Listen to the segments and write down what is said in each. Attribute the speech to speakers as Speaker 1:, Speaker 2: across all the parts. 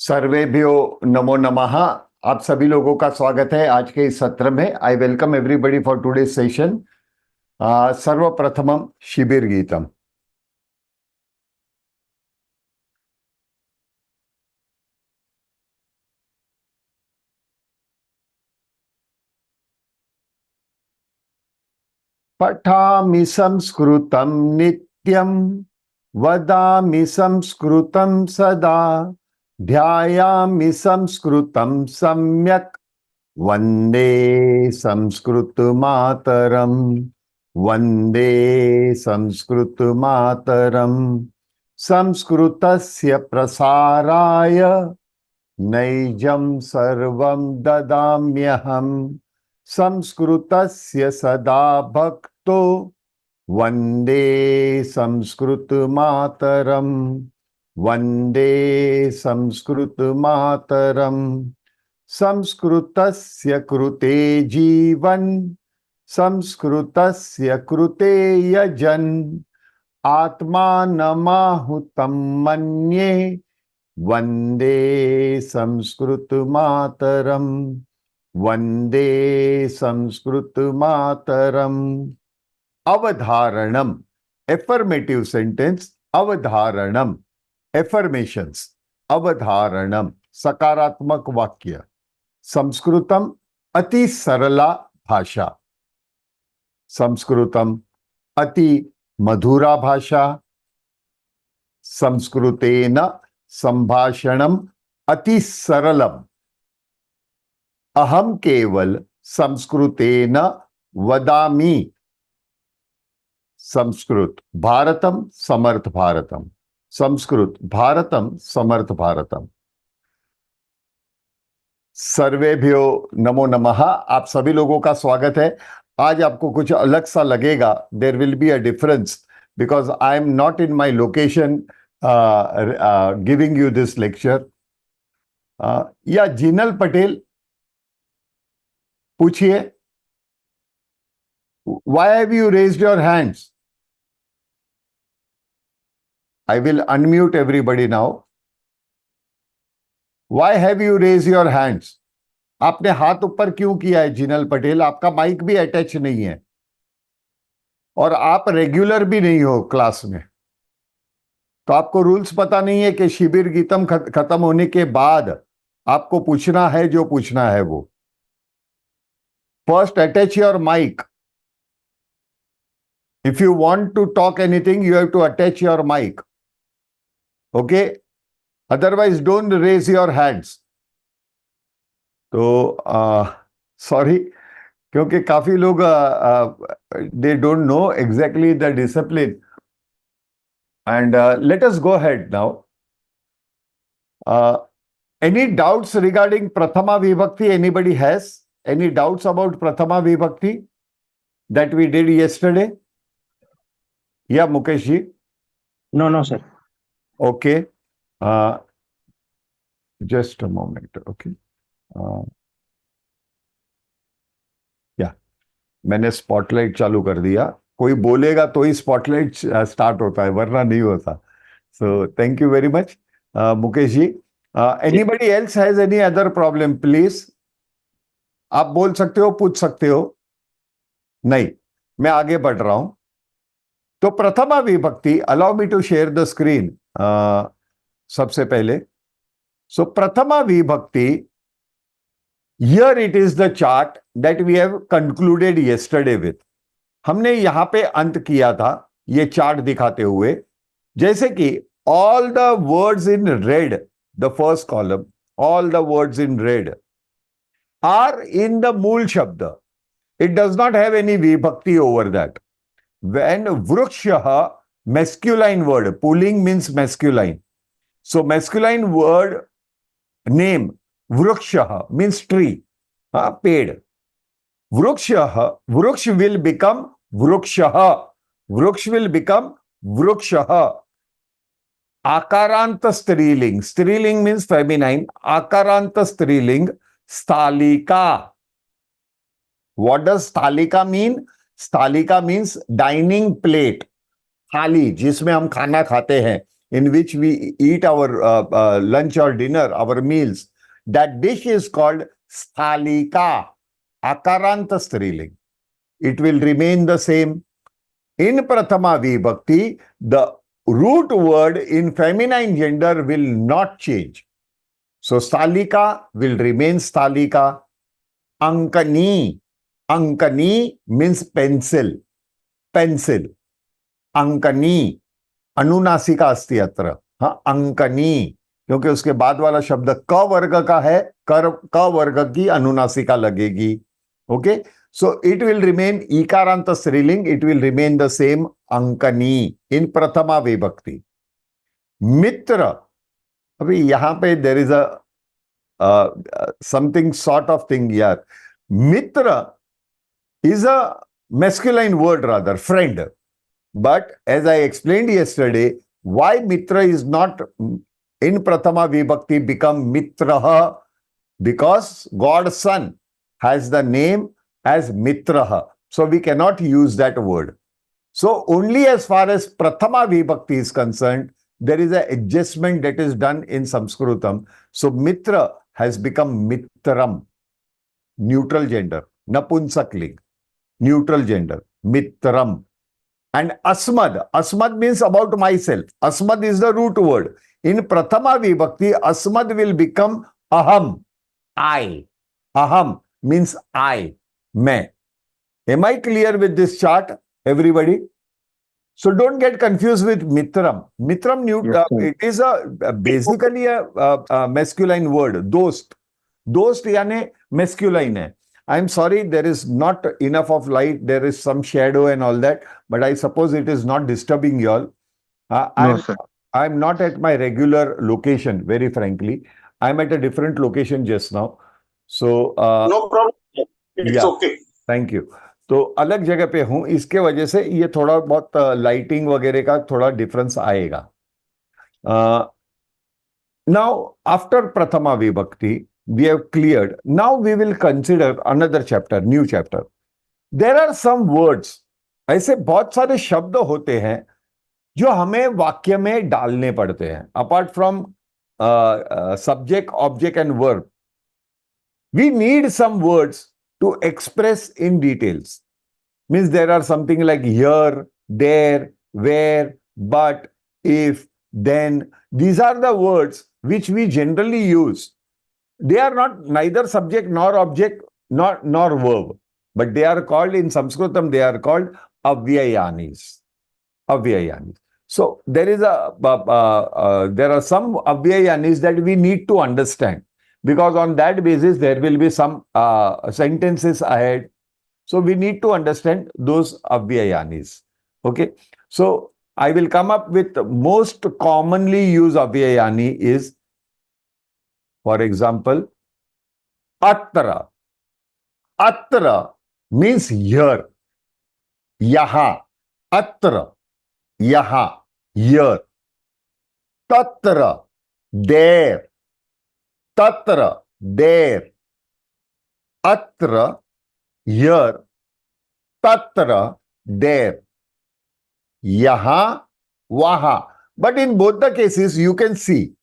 Speaker 1: सर्वेभ्यो नमो नमः। आप सभी लोगों का स्वागत है आज के इस सत्र में। I welcome everybody for today session. सर्वप्रथमम शिबिर गीतम। पठामि संस्कृतं नित्यं, वदामि संस्कृतं सदा, ध्यायामि संस्कृतं सम्यक्, वन्दे संस्कृत मातरम, वन्दे संस्कृत मातरम। संस्कृतस्य प्रसाराय नैजं सर्वं ददाम्यहं, संस्कृतस्य सदा भक्तो, वन्दे संस्कृत मातरम, वन्दे संस्कृत मातरम। संस्कृतस्य कृते जीवन, संस्कृतस्य कृते यजन, आत्मानमाहुतं मन्ये, वन्दे संस्कृत मातरम, वन्दे संस्कृत मातरम। अवधारणम एफर्मेटिव सेंटेंस, अवधारणम एफर्मेशंस, अवधारणम सकारात्मक वाक्य। संस्कृतम अति सरला भाषा, संस्कृतम अति मधुरा भाषा, संस्कृतेन संभाषणम अति सरलम, अहम केवल संस्कृतेन वदामि। संस्कृत भारतम समर्थ भारतम, संस्कृत भारतम समर्थ भारतम। सर्वेभ्यो नमो नमः। आप सभी लोगों का स्वागत है। आज आपको कुछ अलग सा लगेगा, there will be a difference because I am not in my location giving you this lecture. या जिनल पटेल पूछिए, why have you raised your hands? I will unmute everybody now. Why have you raised your hands? आपने हाथ ऊपर क्यों किया है जिनल पटेल? आपका mic भी अटैच नहीं है और आप रेगुलर भी नहीं हो क्लास में, तो आपको रूल्स पता नहीं है कि शिविर गीतम खत्म होने के बाद आपको पूछना है जो पूछना है वो। First attach your mic. If you want to talk anything you have to attach your mic, okay? Otherwise don't raise your hands. तो सॉरी, क्योंकि काफी लोग they don't know exactly the discipline and let us go ahead now. Any doubts regarding प्रथमा विभक्ति? Anybody has any doubts about प्रथमा विभक्ति that we did yesterday? या Mukesh ji?
Speaker 2: No, sir.
Speaker 1: Okay, just a moment. Okay, या मैंने spotlight चालू कर दिया। कोई बोलेगा तो ही स्पॉटलाइट स्टार्ट होता है, वरना नहीं होता। So thank you very much Mukesh ji. Anybody else has any other problem? Please, आप बोल सकते हो, पूछ सकते हो। नहीं, मैं आगे बढ़ रहा हूं। तो प्रथमा विभक्ति, allow me to share the screen सबसे पहले। सो प्रथमा विभक्ति, here it is the chart that we have concluded yesterday with। हमने यहां पे अंत किया था ये चार्ट दिखाते हुए, जैसे कि all the words in red, the first column, all the words in red are in the मूल शब्द। It does not have any vibhakti over that. When vrukshah, masculine word, pulling means masculine. So masculine word name vrukshah means tree, पेड़। vrukshah, vruksh will become vrukshah, vruksh will become vrukshah। आकारांत स्त्रीलिंग, स्त्रीलिंग means feminine, आकारांत स्त्रीलिंग स्थालिका। What does स्थालिका mean? स्थालिका means dining plate, थाली जिसमें हम खाना खाते हैं। in which we eat our lunch or dinner, our meals, that dish is called sthalika, akaranta striling. It will remain the same. In Prathama Vibhakti, the root word in feminine gender will not change. So Stalika will remain Stalika. Ankani. Ankani means pencil. Pencil. Ankani. अनुनासिका अस्ति अत्र. हाँ, अंकनी, क्योंकि उसके बाद वाला शब्द क वर्ग का है, क वर्ग की अनुनासिका लगेगी. Okay, so it will remain ikaranta striling, it will remain the same ankani in prathama vibhakti. Mitra, अभी यहां पे there is a something sort of thing here. Mitra is a masculine word, rather, friend. But as I explained yesterday, why Mitra is not in Prathama Vibhakti become Mitraha? Because God's son has the name as Mitraha. So we cannot use that word. So only as far as Prathama Vibhakti is concerned, there is an adjustment that is done in Sanskrutam. So Mitra has become Mitram, neutral gender. Napunsakling, neutral gender. Mitram. And asmad, asmad means about myself. Asmad is the root word. In Prathama Vibhakti, asmad will become aham, I. Aham means I, main. Am I clear with this chart, everybody? So don't get confused with mitram. Mitram,
Speaker 2: Yes, sir.
Speaker 1: it is basically a masculine word. Dost. Dost यानी masculine है. I'm sorry, there is not enough of light. There is some shadow and all that. But I suppose it is not disturbing you all.
Speaker 2: No, sir.
Speaker 1: I'm not at my regular location, very frankly. I'm at a different location just now. So,
Speaker 3: No problem. It's
Speaker 1: yeah,
Speaker 3: okay.
Speaker 1: Thank you. तो अलग जगह पे हूं, इसके वजह से ये थोड़ा बहुत लाइटिंग वगैरह का थोड़ा डिफरेंस आएगा. Now, after Prathama Vibhakti, we have cleared. Now we will consider another chapter, new chapter. There are some words, ऐसे बहुत सारे शब्द होते हैं जो हमें वाक्य में डालने पड़ते हैं. Apart from subject, object and verb, we need some words to express in details. Means there are something like here, there, where, but, if, then. These are the words which we generally use. They are not neither subject nor object nor verb, but they are called in Sanskritam, they are called avyayanis. Avyayanis. So there is there are some avyayanis that we need to understand, because on that basis there will be some sentences ahead. So we need to understand those avyayanis. Okay. So I will come up with most commonly used avyayani is, for example, atra. Atra means here. Yaha. Atra. Yaha. Here. Tatra. There. Tatra. There. Atra. Here. Tatra. There. Yaha. Waha. But in both the cases, you can see.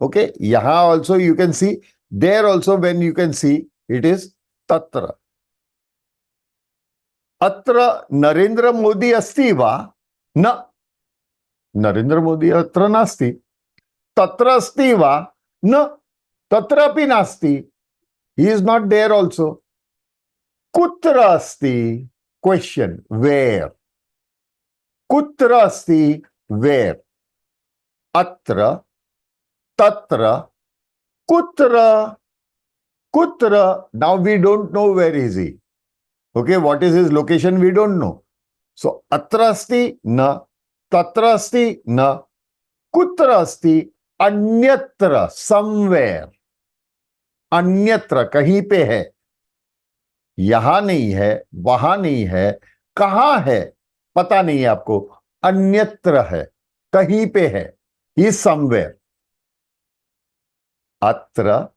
Speaker 1: Okay. Yaha also you can see. There also when you can see, it is tatra. Atra Narendra Modi asti va? Na. Narendra Modi atra nasti. Tatra asti va? Na. Tatra api nasti. He is not there also. Kutra asti? Question. Where? Kutra asti? Where? Atra. Tatra. Kutra. Kutra. Now we don't know where is he. Okay, what is his location? We don't know. So, atra asti na, tatra asti na, kutra asti, anyatra, somewhere. Anyatra, kahin pe hai. Yahan nahi hai, wahan nahi hai, kahan hai, pata nahi hai aapko. Anyatra hai, kahin pe hai. He is somewhere. Atra,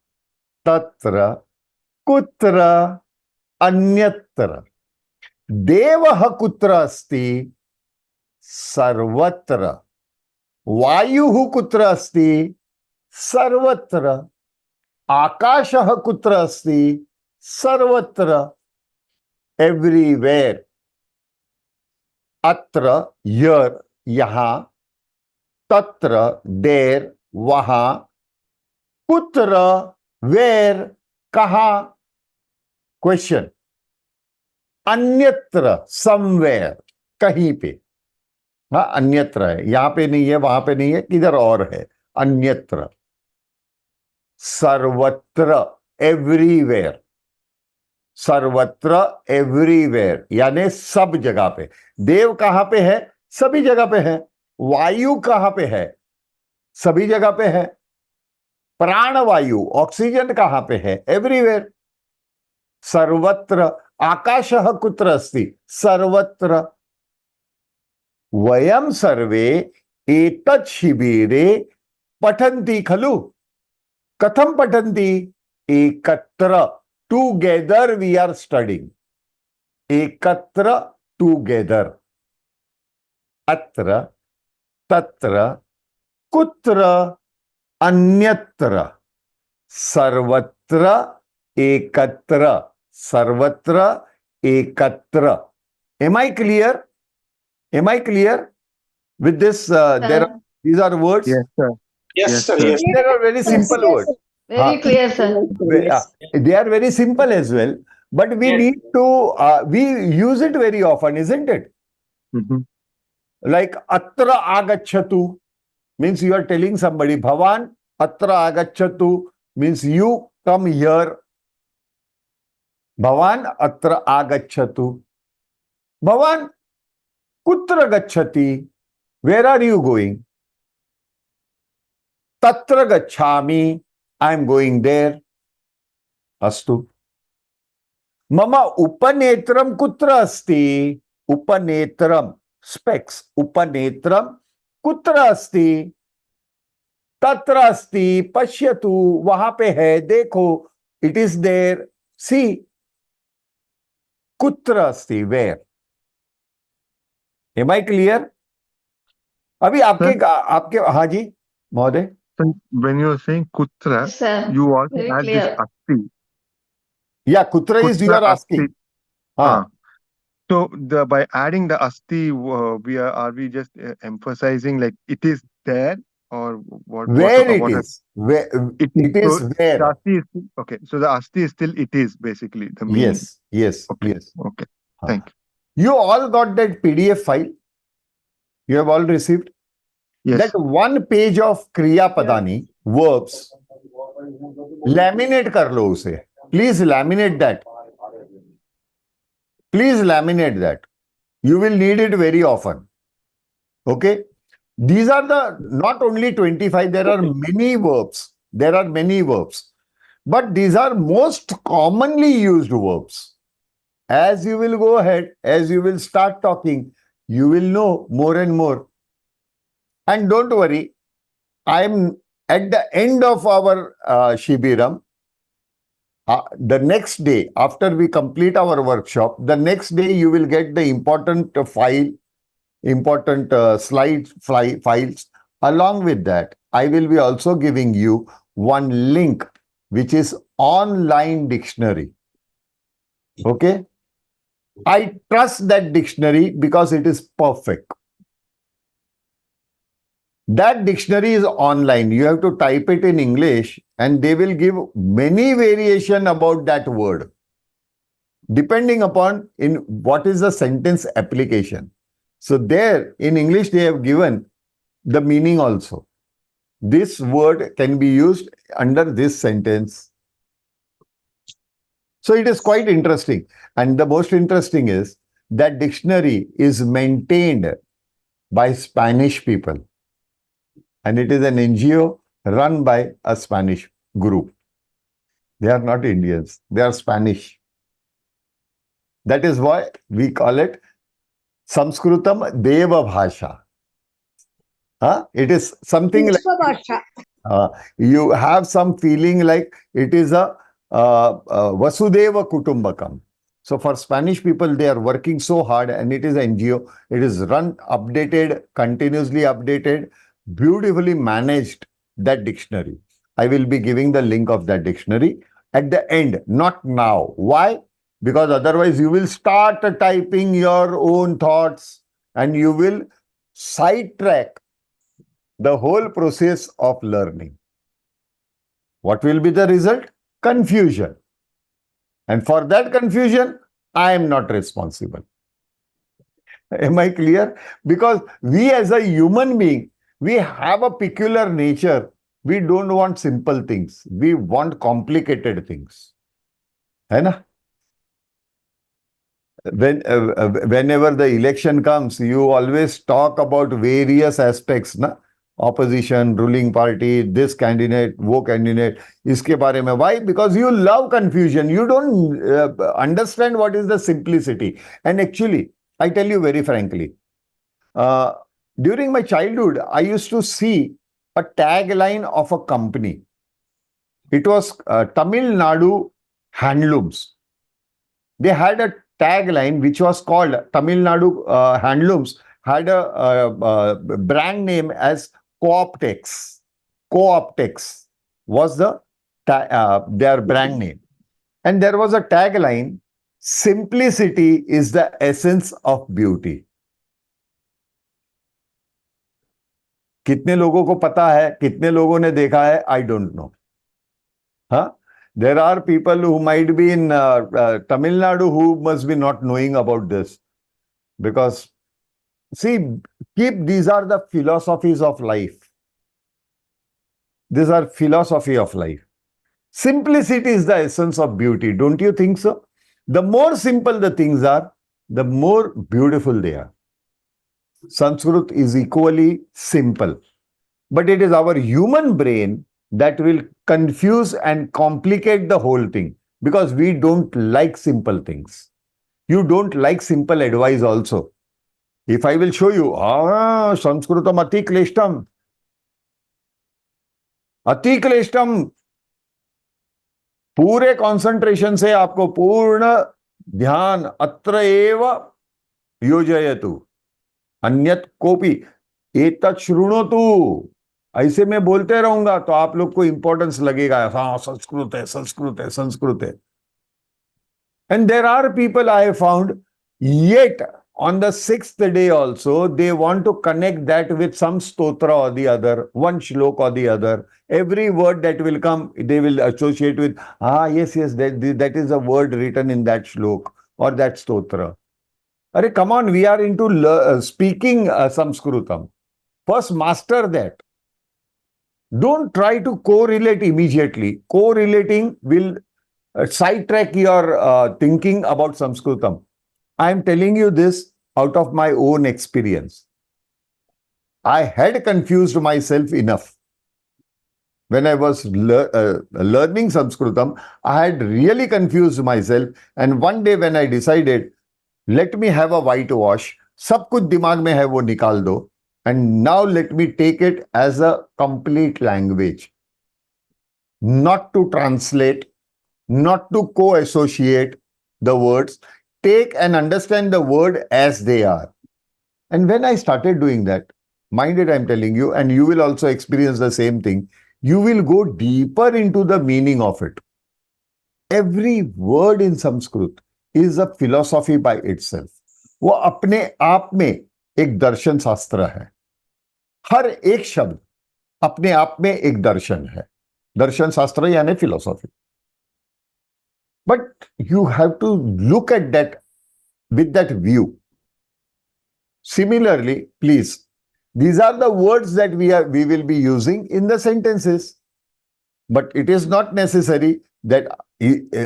Speaker 1: tatra, kutra, अन्यत्र. देवः कुत्र अस्ति? सर्वत्र. वायुः कुत्र अस्ति? सर्वत्र. आकाशः कुत्र अस्ति? सर्वत्र. एवरीवेयर. अत्र, हियर, यहां. तत्र, देर, वहां. कुत्र, वेर, कहां. क्वेश्चन. अन्यत्र, समवेयर, कहीं पे. हाँ, अन्यत्र है, यहां पे नहीं है, वहां पे नहीं है, किधर और है. अन्यत्र. सर्वत्र, एवरीवेयर. सर्वत्र, एवरीवेयर यानी सब जगह पे. देव कहां पे है? सभी जगह पे है. वायु कहां पे है? सभी जगह पे है. प्राणवायु, ऑक्सीजन कहां पे है? एवरीवेयर. सर्वत्र. आकाशः कुत्र अस्ति? सर्वत्र. वयं सर्वे एतत् शिबिरे पठन्ति खलु. कथं पठन्ति? एकत्र. Together we are studying. एकत्र, टुगेदर. अत्र, तत्र, कुत्र, अन्यत्र. सर्वत्र, एकत्र. सर्वत्र, एकत्र. Am I clear? Am I clear with this? These are words.
Speaker 2: Yes, sir.
Speaker 3: Yes, sir. Yes.
Speaker 1: They are very simple words.
Speaker 4: Very clear, sir.
Speaker 1: They are very simple as well, but we
Speaker 3: Yes.
Speaker 1: need to we use it very often, isn't it?
Speaker 2: Mhm.
Speaker 1: Like atra agacchatu means you are telling somebody. Bhavan atra agacchatu means you come here. Bhavan atra agacchatu. Bhavan kutra gacchati? Where are you going? Tatra gacchami. I am going there. Astu. Mama upanetram kutra asti? Upanetram. Specs. Upanetram kutra asti? Tatra asti. Pashyatu. Wahan pe hai. Dekho. It is there. See. Kutra asti. Where? Am I clear? अभी आपके हाँ जी महोदय.
Speaker 2: So when you are saying kutra,
Speaker 4: Yes, sir.
Speaker 2: you also
Speaker 4: Very
Speaker 2: add
Speaker 4: clear.
Speaker 2: this asti.
Speaker 1: Yeah, kutra is you are asking. हाँ.
Speaker 2: So by adding the asti, are we just emphasizing like it is there or what?
Speaker 1: Where it is? Where it is?
Speaker 2: So
Speaker 1: Where?
Speaker 2: the asti is okay. So the asti is still it is basically the meaning.
Speaker 1: Yes.
Speaker 2: Okay.
Speaker 1: Yes.
Speaker 2: Okay. Thank you.
Speaker 1: You all got that PDF file? You have all received?
Speaker 2: Yes.
Speaker 1: That one page of Kriya Padani, verbs, laminate kar lo use. Please laminate that. Please laminate that. You will need it very often. Okay? These are the not only 25, there are many verbs. There are many verbs. But these are most commonly used verbs. As you will go ahead, as you will start talking, you will know more and more. And don't worry, I am at the end of our Shibiram. The next day, after we complete our workshop, the next day you will get the important files. Along with that, I will be also giving you one link, which is online dictionary. Okay? I trust that dictionary because it is perfect. That dictionary is online. You have to type it in English and they will give many variation about that word, depending upon in what is the sentence application. So there in English, they have given the meaning also. This word can be used under this sentence. So it is quite interesting. And the most interesting is that dictionary is maintained by Spanish people. And it is an NGO run by a Spanish group. They are not Indians. They are Spanish. That is why we call it Sanskrutam Deva Bhasha. It is something like you have some feeling like it is a Vasudeva Kutumbakam. So for Spanish people, they are working so hard and it is an NGO. It is run, updated, continuously updated beautifully managed that dictionary. I will be giving the link of that dictionary at the end, not now. Why? Because otherwise you will start typing your own thoughts and you will sidetrack the whole process of learning. What will be the result? Confusion. And for that confusion, I am not responsible. Am I clear? Because we as a human being, we have a peculiar nature. We don't want simple things. We want complicated things. है ना? Whenever the election comes, you always talk about various aspects, na? Opposition, ruling party, this candidate, wo candidate, iske bare mein. Why? Because you love confusion. You don't understand what is the simplicity. And actually, I tell you very frankly, during my childhood, I used to see a tagline of a company. It was Tamil Nadu Handlooms. They had a tagline which was called Tamil Nadu Handlooms, had a brand name as Cooptex. Cooptex was their brand name. And there was a tagline, simplicity is the essence of beauty. कितने लोगों को पता है, कितने लोगों ने देखा है, I don't know. Huh? There are people who might be in Tamil Nadu who must be not knowing about this. Because, see, these are the philosophies of life. These are philosophy of life. Simplicity is the essence of beauty. Don't you think so? The more simple the things are, the more beautiful they are. Sanskrit is equally simple. But it is our human brain that will confuse and complicate the whole thing because we don't like simple things. You don't like simple advice also. If I will show you, Sanskritam ati kleshtam. अति क्लिष्टम, पूरे concentration से आपको पूर्ण ध्यान अत्र एव योजयतु अन्यत कोपि एतत् शृणोतु. ऐसे मैं बोलते रहूंगा तो आप लोग को इंपॉर्टेंस लगेगा. हाँ, संस्कृत है, संस्कृत है, संस्कृत है. And there are people I have found, yet on the sixth day also, they want to connect that with some stotra or the other, one shlok or the other. Every word that will come, they will associate with, yes, that is a word written in that shlok or that stotra. Arey, come on, we are into speaking samskritam. First, master that. Don't try to correlate immediately. Correlating will sidetrack your thinking about Sanskritam. I am telling you this out of my own experience. I had confused myself enough. When I was learning Sanskritam, I had really confused myself. And one day when I decided, let me have a whitewash, सब कुछ दिमाग में है वो निकाल दो, and now let me take it as a complete language. Not to translate, not to co-associate the words. Take and understand the word as they are. And when I started doing that, mind it, I'm telling you, and you will also experience the same thing, you will go deeper into the meaning of it. Every word in Sanskrit is a philosophy by itself. वो अपने आप में एक दर्शन शास्त्र है. हर एक शब्द अपने आप में एक दर्शन है. दर्शन शास्त्र यानी philosophy. But you have to look at that with that view. Similarly, please, these are the words that we will be using in the sentences. But it is not necessary that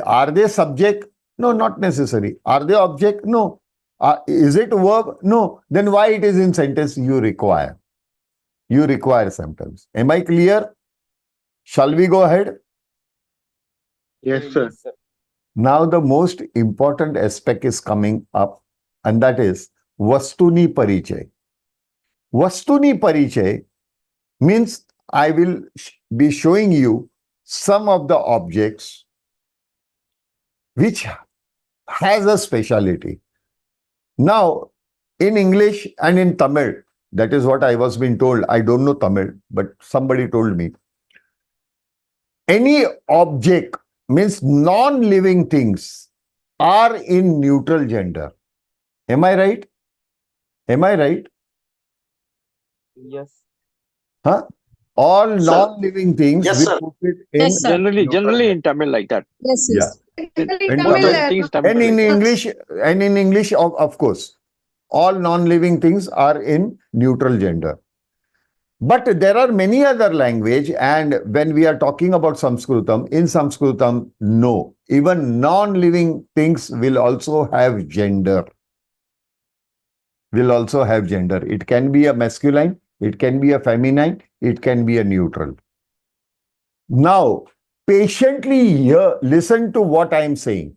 Speaker 1: are they subject? No, not necessary. Are they object? No. Is it verb? No. Then why it is in sentence? You require. You require sometimes. Am I clear? Shall we go ahead?
Speaker 2: Yes, sir.
Speaker 1: Now the most important aspect is coming up, and that is Vastuni Parichay. Vastuni Parichay means I will be showing you some of the objects which has a speciality. Now, in English and in Tamil, That is what I was being told. I don't know Tamil, but somebody told me. Any object means non-living things are in neutral gender. Am I right? Am I right?
Speaker 3: Yes.
Speaker 1: Huh? All
Speaker 3: Sir.
Speaker 1: non-living things,
Speaker 3: Yes,
Speaker 1: we
Speaker 3: sir.
Speaker 1: put it
Speaker 4: Yes,
Speaker 1: in.
Speaker 4: sir.
Speaker 3: Generally in Tamil like that.
Speaker 4: Yes,
Speaker 1: Yeah.
Speaker 4: yes.
Speaker 3: In
Speaker 1: And,
Speaker 3: most of
Speaker 4: Tamil,
Speaker 3: the things Tamil
Speaker 1: and in
Speaker 3: like that.
Speaker 1: English, of course, all non-living things are in neutral gender. But there are many other language, and when we are talking about Sanskritam, in Sanskritam, no, even non-living things will also have gender. Will also have gender. It can be a masculine, it can be a feminine, it can be a neutral. Now, patiently here, listen to what I am saying.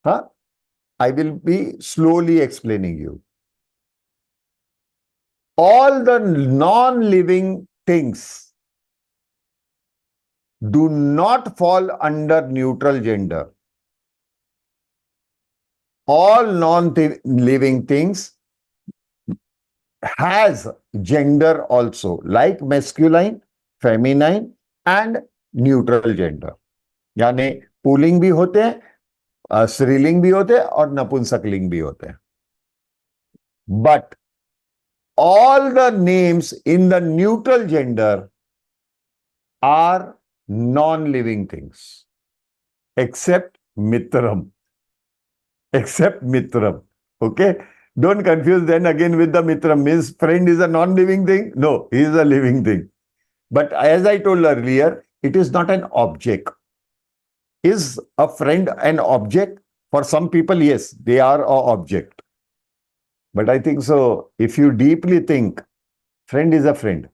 Speaker 1: Huh? I will be slowly explaining you. All the non-living things do not fall under neutral gender. All non-living things has gender also, like masculine, feminine and neutral gender. यानी pulling भी होते हैं, स्त्रीलिंग भी होते हैं और नपुंसकलिंग भी होते हैं. But all the names in the neutral gender are non-living things, except Mitram. Except Mitram. Okay? Don't confuse then again with the Mitram. Means friend is a non-living thing? No, he is a living thing. But as I told earlier, it is not an object. Is a friend an object? For some people, yes, they are an object. But I think so, if you deeply think, friend is a friend.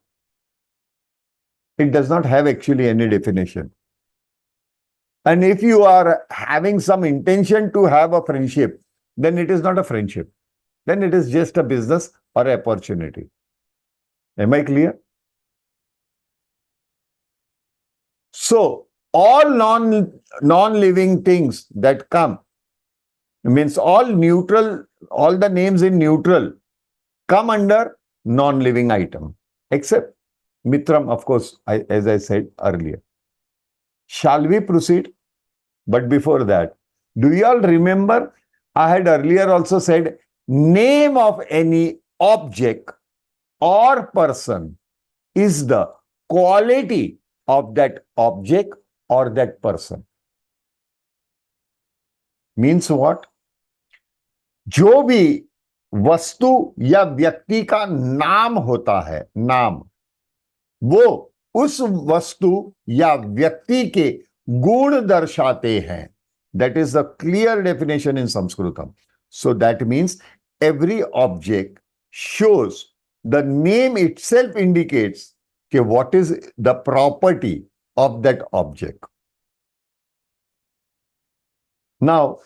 Speaker 1: It does not have actually any definition. And if you are having some intention to have a friendship, then it is not a friendship. Then it is just a business or opportunity. Am I clear? So, all non-living things that come, means all neutral, all the names in neutral come under non-living item, except Mitram, of course, as I said earlier. Shall we proceed? But before that, do you all remember? I had earlier also said name of any object or person is the quality of that object or that person. Means what? जो भी वस्तु या व्यक्ति का नाम होता है, नाम, वो उस वस्तु या व्यक्ति के गुण दर्शाते हैं. That is the clear definition in Sanskritam. So that means every object shows, the name itself indicates what is the property of that object. Now,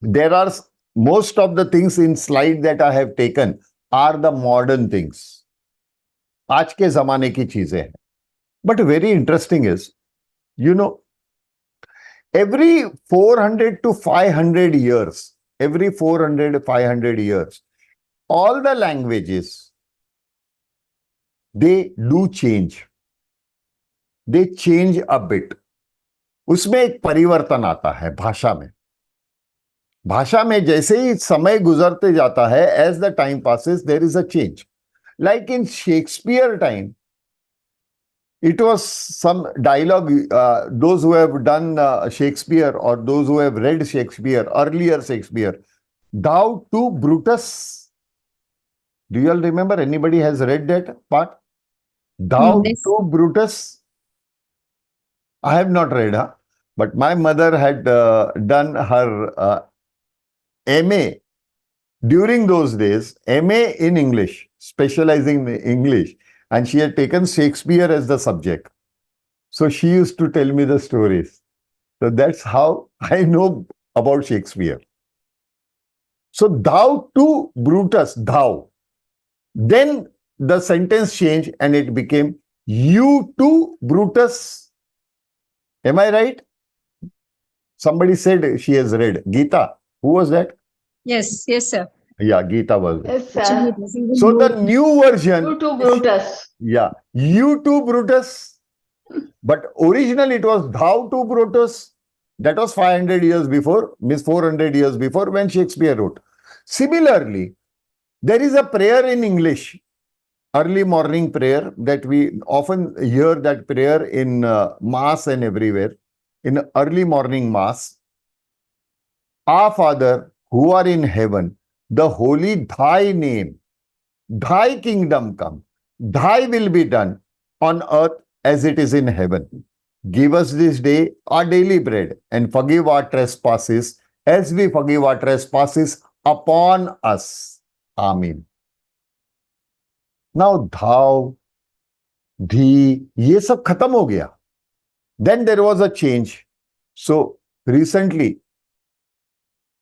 Speaker 1: there are most of the things in slide that I have taken are the modern things. आज के जमाने की चीजें हैं. But very interesting is, you know, every 400 to 500 years, every 400, 500 years, all the languages, they do change. They change a bit. उसमें एक परिवर्तन आता है भाषा में. भाषा में जैसे ही समय गुजरते जाता है, as the time passes, there is a change. Like in Shakespeare time, it was some dialogue, those who have done Shakespeare or those who have read Shakespeare, earlier Shakespeare, thou to Brutus. Do you all remember? Anybody has read that part? Thou
Speaker 4: Yes.
Speaker 1: to Brutus. I have not read, huh? But my mother had done her MA during those days, MA in English, specializing in English, and she had taken Shakespeare as the subject. So she used to tell me the stories. So that's how I know about Shakespeare. So thou to Brutus, thou. Then the sentence changed and it became you to Brutus. Am I right? Somebody said she has read. Gita, who was that?
Speaker 4: Yes, yes, sir.
Speaker 1: Yeah, Gita was there.
Speaker 4: Yes, sir.
Speaker 1: So the new version,
Speaker 4: You too, Brutus.
Speaker 1: yeah, you too, Brutus. But originally it was thou too, Brutus. That was 500 years before, means 400 years before when Shakespeare wrote. Similarly, there is a prayer in English, early morning prayer, that we often hear that prayer in mass and everywhere, in early morning mass. Our Father, who are in heaven, the holy thy name, thy kingdom come, thy will be done on earth as it is in heaven. Give us this day our daily bread and forgive our trespasses as we forgive our trespasses upon us. Amen. Now thou, thee, ये सब खत्म हो गया. Then there was a change. So recently,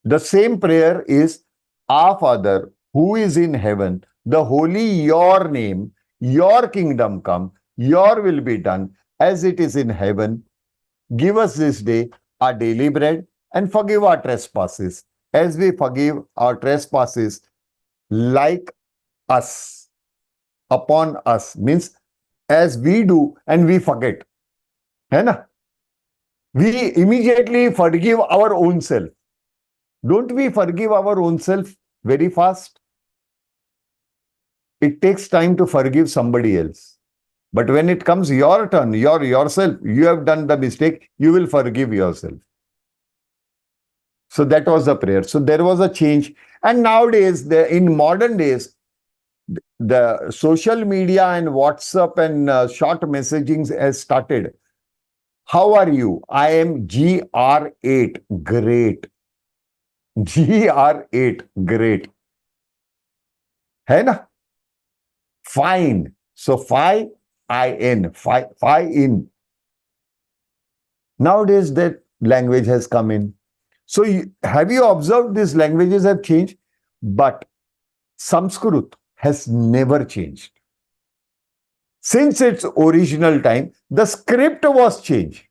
Speaker 1: the same prayer is, Our Father, who is in heaven, the holy your name, your kingdom come, your will be done as it is in heaven. Give us this day our daily bread and forgive our trespasses as we forgive our trespasses like us, upon us, means as we do and we forget. है ना? We immediately forgive our own self. Don't we forgive our own self very fast? It takes time to forgive somebody else. But when it comes your turn, yourself, you have done the mistake, you will forgive yourself. So that was the prayer. So there was a change. And nowadays, in modern days, the social media and WhatsApp and short messaging has started. How are you? I am GR8. Great. GR8. Great. है ना? Fine. So FIN. Fine. Nowadays that language has come in. So have you observed these languages have changed? But Sanskrit has never changed. Since its original time, the script was changed.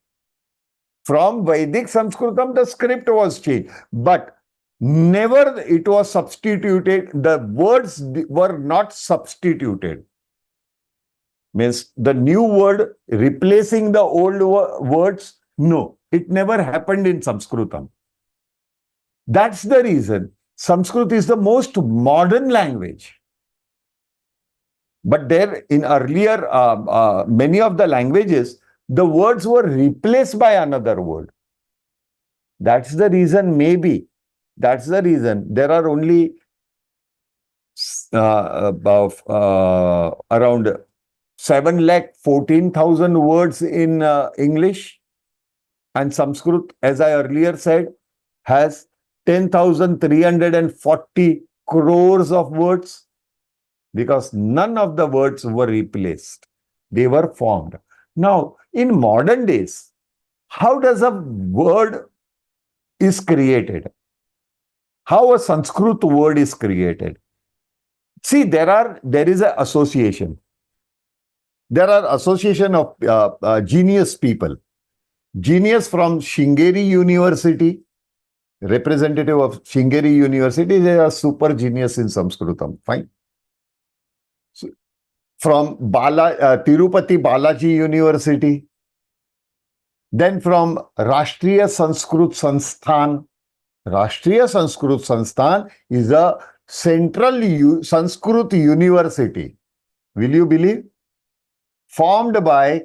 Speaker 1: From Vedic Sanskritam, the script was changed. But never it was substituted. The words were not substituted. Means the new word replacing the old words. No, it never happened in Sanskritam. That's the reason Sanskrit is the most modern language. But there, in earlier, many of the languages, the words were replaced by another word. That's the reason, maybe. That's the reason. There are only around 7,14,000 words in English. And Sanskrit, as I earlier said, has 10,340 crores of words. Because none of the words were replaced. They were formed. Now, in modern days, how does a word is created? How a Sanskrit word is created? See, there is an association. There are association of genius people. Genius from Shringeri University, representative of Shringeri University, they are super genius in Sanskritam. Fine. So, from Tirupati Balaji University, then from Rashtriya Sanskrit Sansthan. Rashtriya Sanskrit Sansthan is a central Sanskrit university. Will you believe? Formed by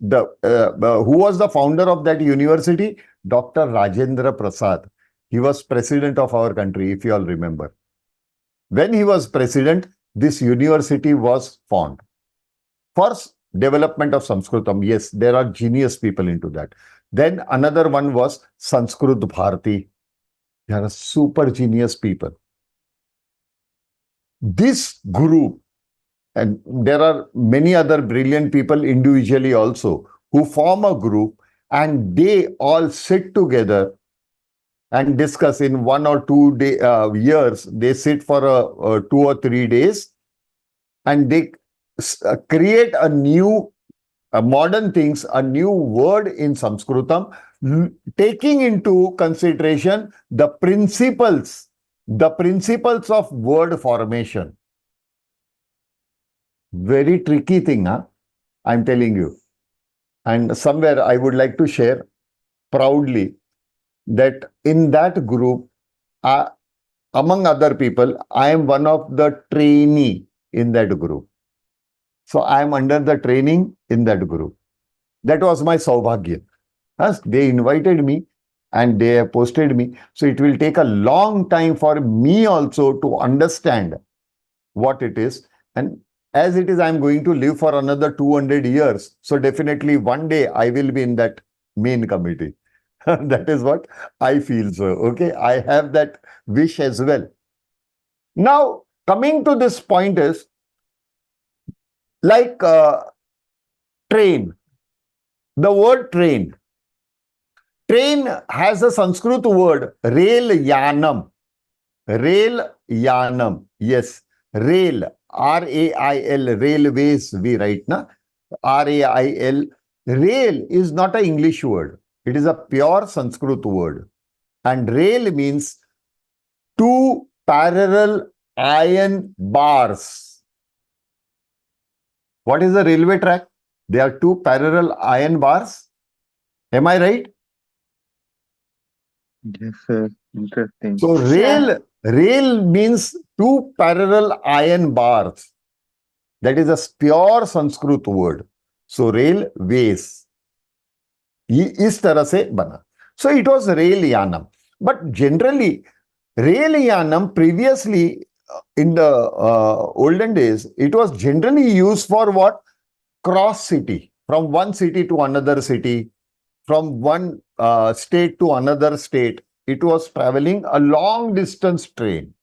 Speaker 1: who was the founder of that university? Dr. Rajendra Prasad. He was president of our country, if you all remember. When he was president, this university was formed. First, development of Sanskritam. Yes, there are genius people into that. Then another one was Sanskrit Bharati. There are super genius people. This group, and there are many other brilliant people individually also, who form a group and they all sit together and discuss in 1 or 2 years. They sit for 2 or 3 days and they create a new modern things, a new word in Sanskritam, taking into consideration the principles The principles of word formation. Very tricky thing, huh? I'm telling you. And somewhere I would like to share proudly that in that group, among other people, I am one of the trainee in that group. So I am under the training in that group. That was my saubhagya. As they invited me and they have posted me. So it will take a long time for me also to understand what it is. And as it is, I'm going to live for another 200 years. So definitely one day I will be in that main committee. That is what I feel so. Okay. I have that wish as well. Now, coming to this point is like train. The word train. Train has a Sanskrit word, rail yanam. Rail yanam. Yes. Rail. R-A-I-L. Railways, we write, na? R-A-I-L. Rail is not an English word. It is a pure Sanskrit word. And rail means two parallel iron bars. What is a railway track? There are two parallel iron bars. Am I right?
Speaker 2: Yes, sir. Interesting.
Speaker 1: So rail means two parallel iron bars. That is a pure Sanskrit word. So railways. इस तरह से बना. So it was rail yanam. But generally, rail yanam previously in the olden days, it was generally used for what? Cross city. From one city to another city. From one state to another state. It was traveling a long distance train.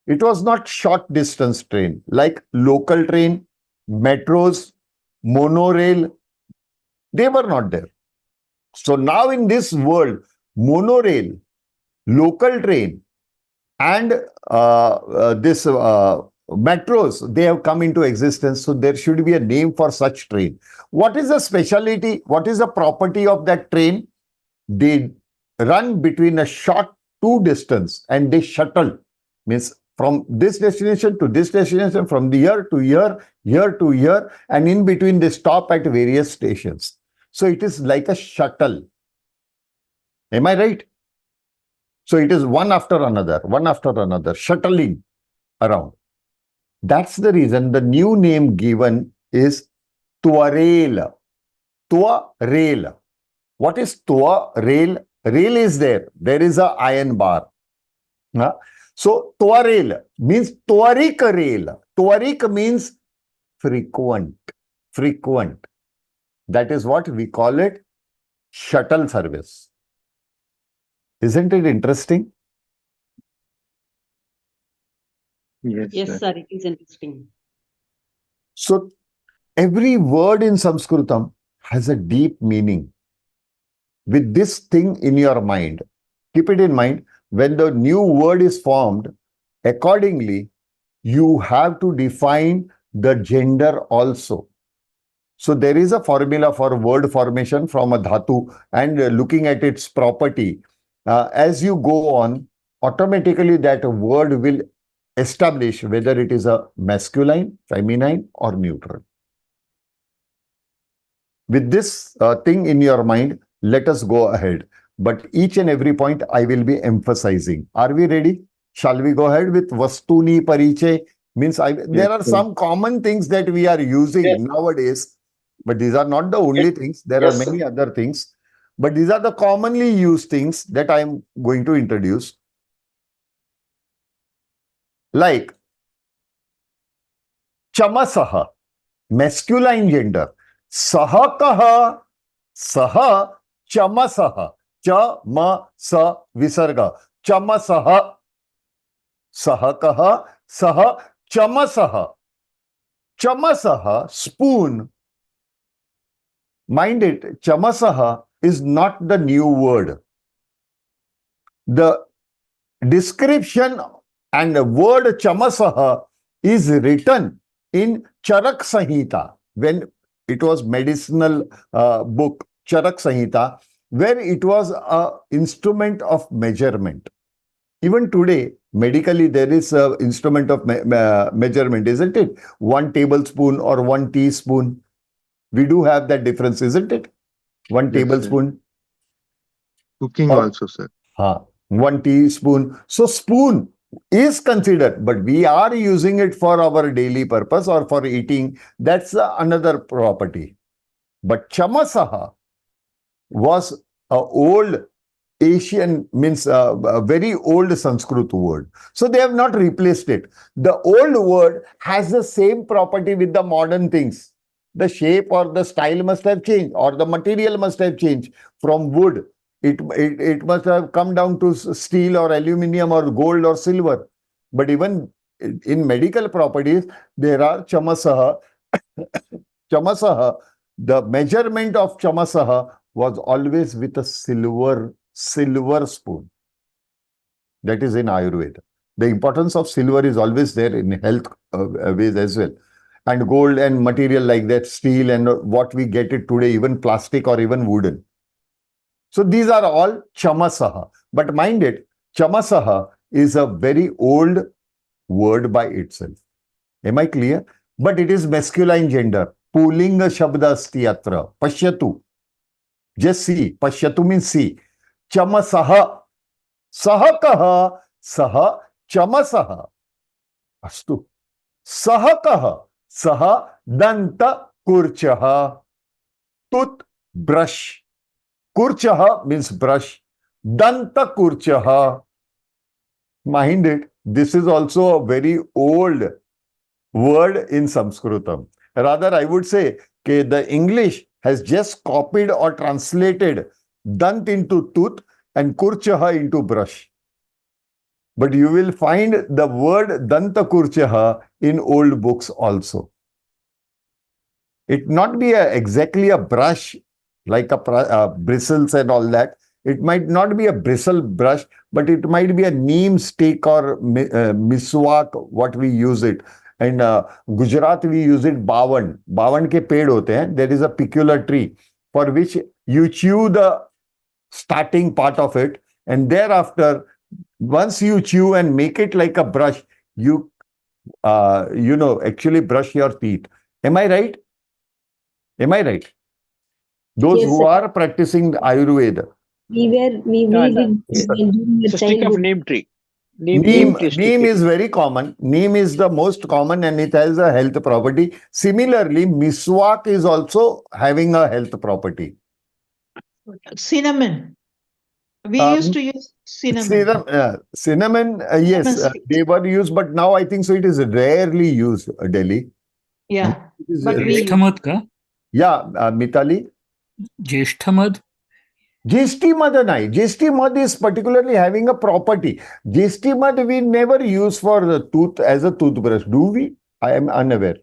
Speaker 1: It was not short distance train like local train, metros, monorail. They were not there. So now in this world, monorail, local train, and this metros, they have come into existence. So there should be a name for such train. What is the speciality? What is the property of that train? They run between a short two distance and they shuttle. Means from this destination to this destination, from the year to year, year to year, and in between they stop at various stations. So it is like a shuttle. Am I right? So it is one after another, shuttling around. That's the reason the new name given is Tuarel. Tuarel. What is Tuarel? Rail is there. There is a iron bar. So Tuarel means Tuarik rail. Tuarik means frequent. Frequent. That is what we call it, shuttle service. Isn't it interesting?
Speaker 2: Yes,
Speaker 4: Yes, sir, it is interesting.
Speaker 1: So every word in Sanskritam has a deep meaning. With this thing in your mind, keep it in mind, when the new word is formed, accordingly, you have to define the gender also. So there is a formula for word formation from a dhatu and looking at its property. As you go on, automatically that word will establish whether it is a masculine, feminine, or neutral. With this thing in your mind, let us go ahead. But each and every point I will be emphasizing. Are we ready? Shall we go ahead with Vastuni Pariche? Means there are some common things that we are using nowadays, but these are not the only things. There are many other things. But these are the commonly used things that I am going to introduce. Like Chamasaha, masculine gender. Sahakaha, saha, chamasaha. Cha-ma-sa visarga. Chamasaha. Sahakaha, saha, chamasaha. Chamasaha, spoon. Mind it, chamasaha is not the new word. The description and the word chamasaha is written in Charak Samhita, when it was medicinal book, Charak Samhita, where it was an instrument of measurement. Even today, medically, there is a instrument of measurement, isn't it? 1 tablespoon or 1 teaspoon. We do have that difference, isn't it? One
Speaker 2: Yes, sir.
Speaker 1: tablespoon
Speaker 2: Cooking
Speaker 1: or
Speaker 2: also, sir.
Speaker 1: 1 teaspoon. So spoon is considered, but we are using it for our daily purpose or for eating. That's another property. But chamasaha was a old Asian, means a very old Sanskrit word. So they have not replaced it. The old word has the same property with the modern things. The shape or the style must have changed, or the material must have changed from wood. It must have come down to steel or aluminum or gold or silver. But even in medical properties, there are chamasaha. Chamasaha, the measurement of chamasaha was always with a silver spoon. That is in Ayurveda. The importance of silver is always there in health ways as well. And gold and material like that, steel and what we get it today, even plastic or even wooden. So these are all chamasaha. But mind it, chamasaha is a very old word by itself. Am I clear? But it is masculine gender. Pulinga shabda asti atra. Pashyatu. Just see. Pashyatu means see. Chamasaha. Saha kaha. Saha chamasaha. Astu. Saha kaha. Saha danta kurchaha. Tooth brush. Kurchaha means brush. Danta kurchaha. Mind it. This is also a very old word in Sanskritam. Rather, I would say that the English has just copied or translated dant into tooth and kurchaha into brush. But you will find the word danta kurchaha in old books also. It not be exactly a brush like a bristles and all that. It might not be a bristle brush, but it might be a neem stick or miswak, what we use it. And Gujarat, we use it bawan. Bawan ke ped hote hain. There is a peculiar tree for which you chew the starting part of it, and thereafter, once you chew and make it like a brush, you actually brush your teeth. Am I right? Am I right? Those
Speaker 4: Yes,
Speaker 1: who
Speaker 4: sir.
Speaker 1: are practicing Ayurveda.
Speaker 4: We
Speaker 3: Yeah,
Speaker 4: did during
Speaker 3: it's
Speaker 4: the
Speaker 3: a stick of
Speaker 4: childhood.
Speaker 3: neem tree. Neem tree stick.
Speaker 1: Neem is very common. Neem is the most common and it has a health property. Similarly, miswak is also having a health property.
Speaker 5: Cinnamon. We used to use cinnamon.
Speaker 1: Cinnamon, yes,
Speaker 5: Cinnamon stick.
Speaker 1: they were used, but now I think so it is rarely used, Delhi.
Speaker 5: Yeah,
Speaker 1: It is,
Speaker 5: but we use.
Speaker 6: ज्येष्ठमध का
Speaker 1: yeah, Mitali.
Speaker 6: ज्येष्ठमध
Speaker 1: JST mud nahi. JST mud is particularly having a property. JST mud we never use for the tooth as a toothbrush. Do we? I am unaware.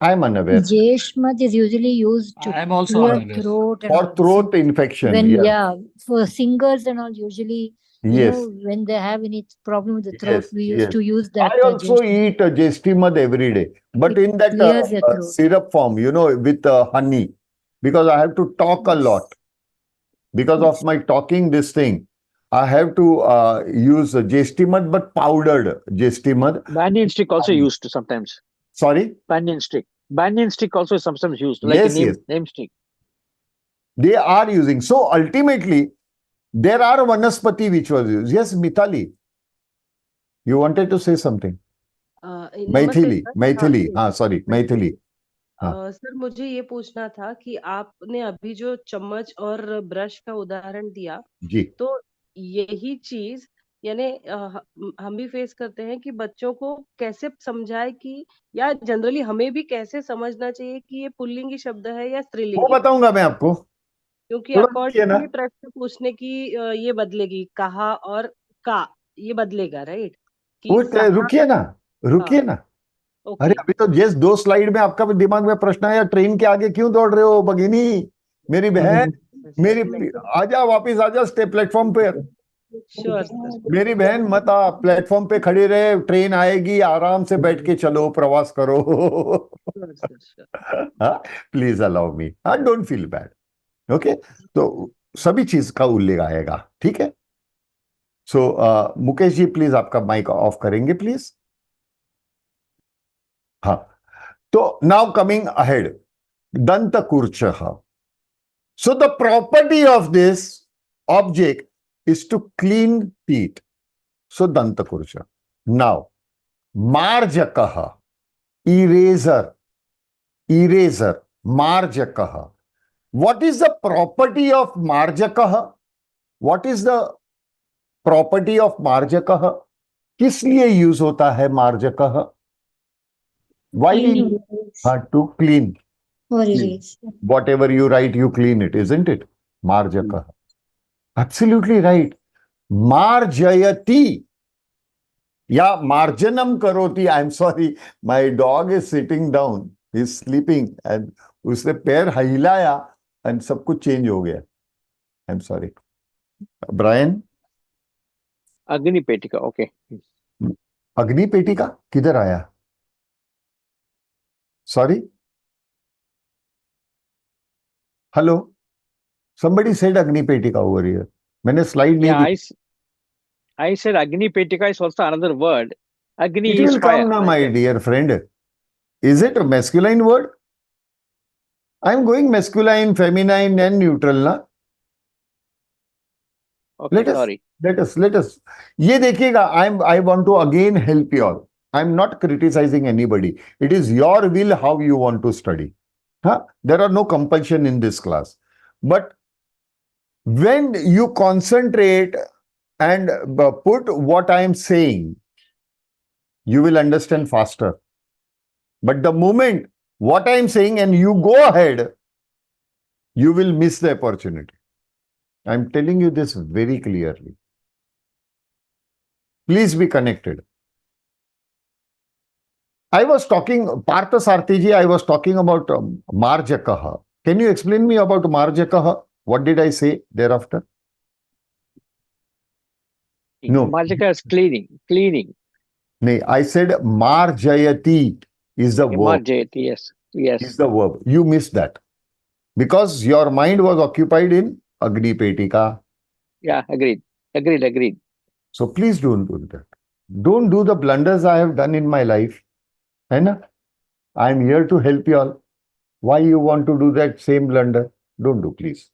Speaker 7: Jeshmat is usually used to
Speaker 6: I am also
Speaker 7: clear
Speaker 6: unaware.
Speaker 7: throat and
Speaker 1: For
Speaker 7: all.
Speaker 1: throat infection.
Speaker 7: When
Speaker 1: Yeah.
Speaker 7: for singers and all, usually
Speaker 1: Yes.
Speaker 7: when they have any problem with the throat,
Speaker 1: Yes.
Speaker 7: we used to use that.
Speaker 1: I also eat a JST mud every day, but
Speaker 7: It
Speaker 1: in that
Speaker 7: clears the throat.
Speaker 1: syrup form, with honey, because I have to talk a lot. Because of my talking this thing, I have to use JST mud, but powdered JST mud.
Speaker 3: Banyan stick also used sometimes.
Speaker 1: Sorry?
Speaker 3: Banyan stick. Banyan stick also is sometimes used, like
Speaker 1: Yes,
Speaker 3: a
Speaker 1: yes.
Speaker 3: name stick.
Speaker 1: They are using. So ultimately, there are vanaspati which was used. Yes, Mitali. You wanted to say something?
Speaker 8: नमस्ते sir.
Speaker 1: Maithili. Sorry, Maithili.
Speaker 8: Sir मुझे ये पूछना था कि आपने अभी जो चम्मच और ब्रश का उदाहरण दिया,
Speaker 1: जी।
Speaker 8: तो यही चीज यानी हम भी फेस करते हैं कि बच्चों को कैसे समझाए कि या जनरली हमें भी कैसे समझना चाहिए कि ये पुल्लिंगी शब्द है या
Speaker 1: वो
Speaker 8: स्त्रीलिंगी,
Speaker 1: बताऊंगा मैं आपको।
Speaker 8: क्योंकि
Speaker 1: थोड़ा रुकिए ना।
Speaker 8: अकॉर्डिंगली प्रश्न पूछने की ये बदलेगी, कहा और का ये बदलेगा, राइट? कि
Speaker 1: रुकिए ना। अरे
Speaker 8: ओके।
Speaker 1: अभी तो जस्ट 2 स्लाइड में आपका दिमाग में प्रश्न आया, ट्रेन के आगे क्यों दौड़ रहे हो भगिनी, मेरी बहन, आजा वापिस आजा प्लेटफॉर्म पे।
Speaker 8: Sure sir.
Speaker 1: मेरी बहन मत आ, प्लेटफॉर्म पे खड़ी रहे, ट्रेन आएगी, आराम से बैठ के चलो, प्रवास करो। Please allow me, don't feel bad. Okay, तो सभी चीज का उल्लेख आएगा, ठीक है। सो मुकेश जी प्लीज आपका माइक ऑफ करेंगे प्लीज. हाँ, तो नाउ कमिंग अहेड, दंत कुर्चः. So the property of this object is to clean teeth. So dantakurcha. Now, marjakaha, eraser, eraser, marjakaha. What is the property of marjakaha? What is the property of marjakaha? किस लिए use होता है मार्जकः? Why?
Speaker 5: Cleaning.
Speaker 1: To clean.
Speaker 5: Or erase.
Speaker 1: Whatever you write, you clean it, isn't it? Marjakaha. Absolutely right. Marjayati. Yeah, marjanam karoti. I'm sorry. My dog is sitting down. He's sleeping. And उसने पैर हिलाया and सब कुछ change हो गया. I'm sorry. Brian?
Speaker 3: Agni Petika, okay.
Speaker 1: अग्नि पेटिका किधर आया? Sorry? Hello? Somebody said Agni Petika over here. मैंने slide नहीं
Speaker 3: Yeah,
Speaker 1: the.
Speaker 3: I said Agni Petika is also another word. Agni
Speaker 1: It
Speaker 3: is
Speaker 1: will
Speaker 3: fire.
Speaker 1: come now, my dear friend. Is it a masculine word? I'm going masculine, feminine, and neutral, na?
Speaker 3: Okay,
Speaker 1: Let
Speaker 3: sorry.
Speaker 1: us. ये देखिएगा, I want to again help you all. I'm not criticizing anybody. It is your will how you want to study. Huh? There are no compulsion in this class. But when you concentrate and put what I am saying, you will understand faster. But the moment what I am saying and you go ahead, you will miss the opportunity. I am telling you this very clearly. Please be connected. I was talking, Partha Sarthiji, I was talking about Marjakaha. Can you explain me about Marjakaha? What did I say thereafter? No.
Speaker 3: Marjaka is cleaning.
Speaker 1: No, I said Marjayati is the verb.
Speaker 3: Marjayati, yes.
Speaker 1: Is the verb. You missed that. Because your mind was occupied in Agni Petika.
Speaker 3: Yeah, agreed.
Speaker 1: So please don't do that. Don't do the blunders I have done in my life. I am here to help you all. Why you want to do that same blunder? Don't do, please.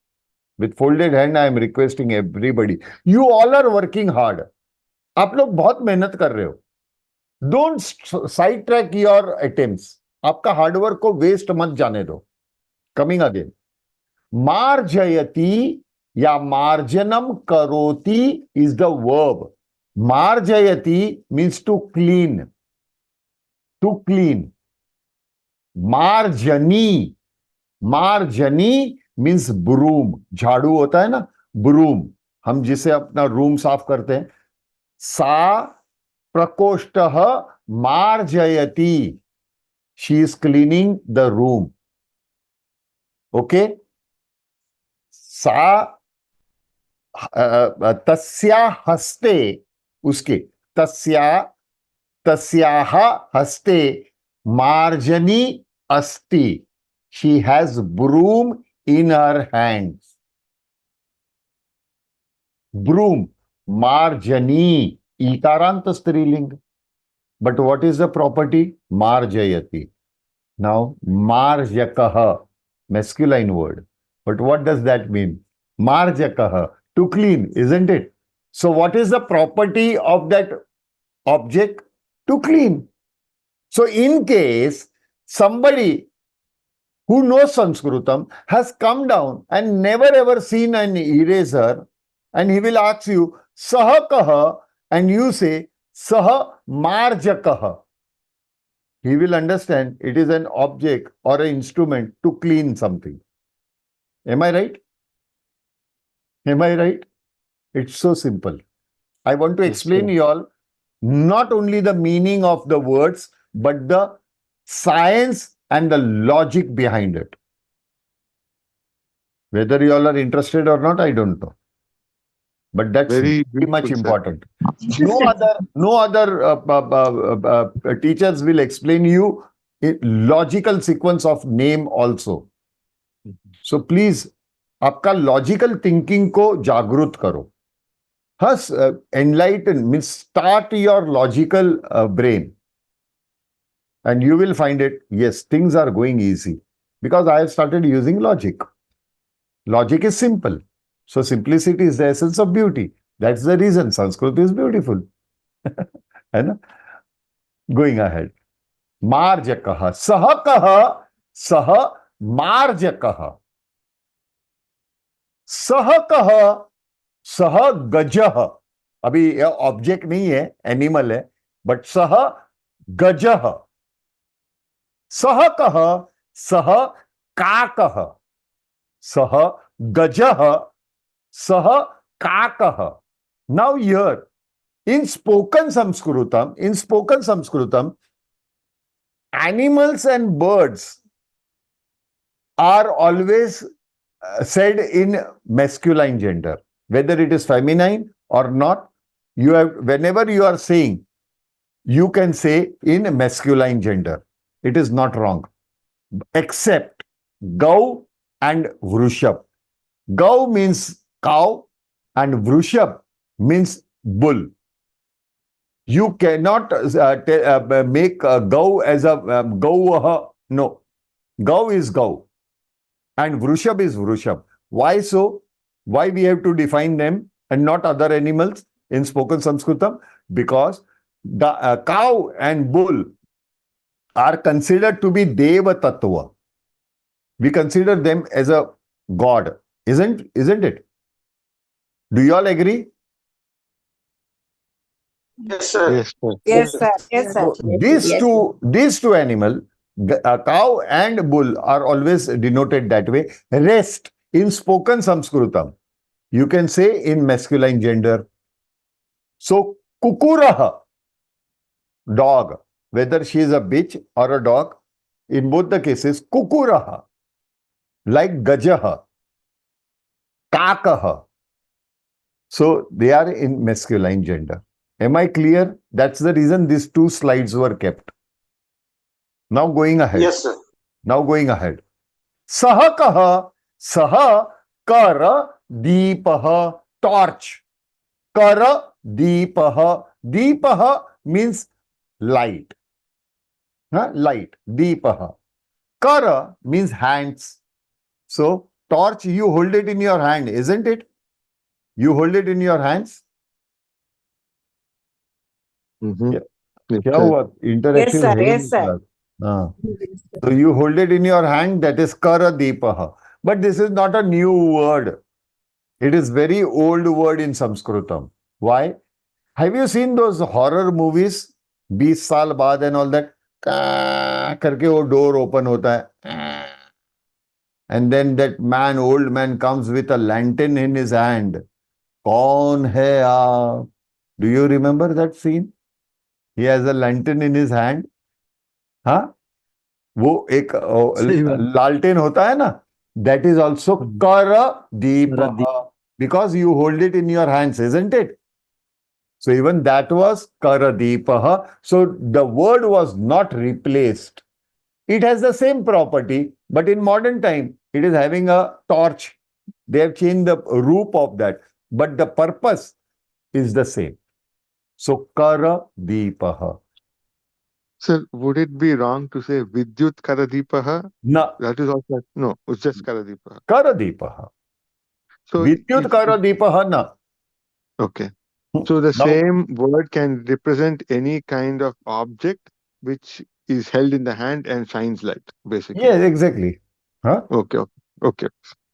Speaker 1: With folded hand, I am requesting everybody. You all are working hard. आप लोग बहुत मेहनत कर रहे हो. Don't sidetrack your attempts. आपका hard work को waste मत जाने दो. Coming again. Marjayati या marjanam karoti is the verb. Marjayati means to clean. To clean. Marjani means broom. झाड़ू होता है ना, broom. हम जिसे अपना रूम साफ करते हैं. सा प्रकोष्ठः मार्जयति. She is cleaning the room. Okay? सा तस्या हस्ते, उसके तस्याः हस्ते मार्जनी अस्ति. She has broom in her hands. Broom, marjani, ikarant striling. But what is the property? Marjayati. Now, marjakaha, masculine word. But what does that mean? Marjakaha, to clean, isn't it? So what is the property of that object? To clean. So in case somebody who knows Sanskritam has come down and never ever seen an eraser, and he will ask you, Saha kaha, and you say, Saha marjakaha. He will understand it is an object or an instrument to clean something. Am I right? Am I right? It's so simple. I want to explain you all not only the meaning of the words, but the science and the logic behind it. Whether you all are interested or not, I don't know. But that's very much important. No other teachers will explain you a logical sequence of name also. So please, आपका logical thinking को जागृत करो. Hus, enlighten means start your logical brain, and you will find it. Yes, things are going easy because I have started using logic. Logic is simple. So simplicity is the essence of beauty. That's the reason Sanskrit is beautiful. And going ahead. Marjakah. Sahakah. Sah marjakah. Sahakah. Sah gajah. अभी यह object नहीं है, animal है, but सह गजह. सह कह सह काकह. सह गजह सह काकह. Now here in spoken Sanskritam, animals and birds are always said in masculine gender, whether it is feminine or not. You have, whenever you are saying, you can say in masculine gender. It is not wrong, except Gau and Vrushab. Gau means cow and Vrushab means bull. You cannot make Gau as a Gau. No, Gau is Gau and Vrushab is Vrushab. Why so? Why we have to define them and not other animals in spoken Sanskritam? Because the cow and bull are considered to be Deva Tattva. We consider them as a god, isn't it? Do you all agree?
Speaker 4: Yes, sir.
Speaker 2: Yes, sir.
Speaker 9: Yes, sir. Yes, sir.
Speaker 1: So these two animals, cow and bull, are always denoted that way. Rest in spoken Sanskritam, you can say in masculine gender. So kukuraha, dog, whether she is a bitch or a dog, in both the cases, kukuraha, like gajaha, kakaha. So they are in masculine gender. Am I clear? That's the reason these two slides were kept. Now going ahead.
Speaker 4: Yes, sir.
Speaker 1: Now going ahead. Sahakaha, saha kara deepaha, torch. Kara deepaha. Deepaha means light. Light. Deepaha. Kara means hands. So torch, you hold it in your hand, isn't it? You hold it in your hands.
Speaker 2: Mm-hmm.
Speaker 1: क्या हुआ? Interactive
Speaker 9: Yes, sir.
Speaker 1: है
Speaker 9: Yes,
Speaker 1: नहीं
Speaker 9: sir.
Speaker 1: class? हाँ. So you hold it in your hand, that is Karadeepaha. But this is not a new word. It is very old word in Sanskritam. Why? Have you seen those horror movies? 20 साल बाद and all that. करके वो door open होता है. And then that man, old man, comes with a lantern in his hand. कौन है आप? Do you remember that scene? He has a lantern in his hand. हाँ? वो एक लालटेन होता है ना? That is also Karadeepaha, because you hold it in your hands, isn't it? So even that was Karadeepaha. So the word was not replaced. It has the same property, but in modern time, it is having a torch. They have changed the roop of that, but the purpose is the same. So Karadeepaha.
Speaker 2: Sir, would it be wrong to say Vidyut Karadipaha?
Speaker 1: No.
Speaker 2: That is also, no, it's just Karadipaha.
Speaker 1: Karadeepaha.
Speaker 2: So
Speaker 1: Vidyut Karadeepaha na.
Speaker 2: okay. So the
Speaker 1: Now,
Speaker 2: same word can represent any kind of object which is held in the hand and shines light, basically.
Speaker 1: yes, exactly. Huh?
Speaker 2: Okay.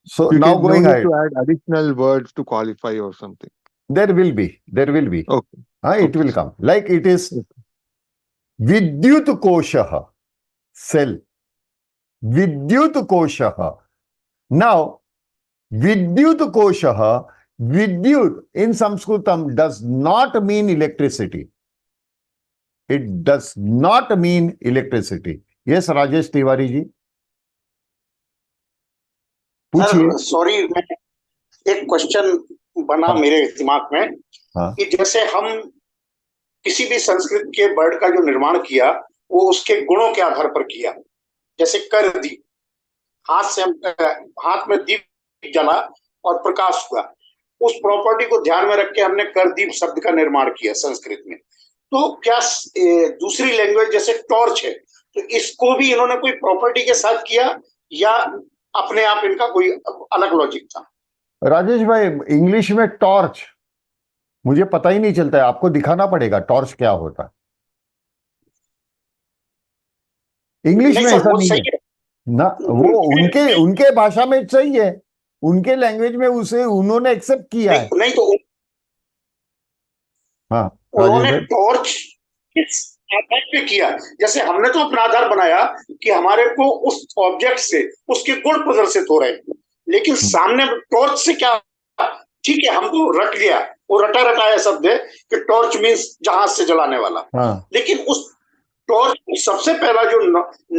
Speaker 1: So
Speaker 2: You
Speaker 1: now
Speaker 2: can
Speaker 1: going
Speaker 2: no need
Speaker 1: ahead,
Speaker 2: to add additional words to qualify or something.
Speaker 1: there will be.
Speaker 2: Okay.
Speaker 1: It will come. Like it is Vidyut Koshaha, cell. Vidyut Koshaha. Now, Vidyut Koshaha, Vidyut in Sanskritam does not mean electricity. It does not mean electricity. Yes, Rajesh Tiwari ji. पूछिए.
Speaker 4: Sir sorry, एक question बना मेरे दिमाग में कि जैसे हम किसी भी संस्कृत के वर्ड का जो निर्माण किया वो उसके गुणों के आधार पर किया. जैसे कर दीप, हाथ में दीप जला और प्रकाश हुआ. उस प्रॉपर्टी को ध्यान में रख के हमने करदीप शब्द का निर्माण किया संस्कृत में। तो क्या दूसरी लैंग्वेज जैसे टॉर्च है, तो इसको भी इन्होंने कोई प्रॉपर्टी के साथ किया या अपने आप इनका कोई अलग लॉजिक था?
Speaker 1: राजेश भाई, इंग्लिश में टॉर्च मुझे पता ही नहीं चलता है, आपको दिखाना पड़ेगा टॉर्च क्या होता है। इंग्लिश में ऐसा नहीं है ना, वो उनके उनके भाषा में सही है, उनके लैंग्वेज में उसे उन्होंने एक्सेप्ट किया है।
Speaker 4: नहीं तो
Speaker 1: हाँ,
Speaker 4: उन्होंने टॉर्च किस आधार पे किया? जैसे हमने तो अपना आधार बनाया कि हमारे को उस ऑब्जेक्ट से उसके गुण प्रदर्शित हो रहे हैं, लेकिन सामने टॉर्च से क्या, ठीक है हमको रट गया, वो रटा रटाया शब्द है कि टॉर्च मीन्स जहाज से जलाने वाला। लेकिन उस टॉर्च सबसे पहला जो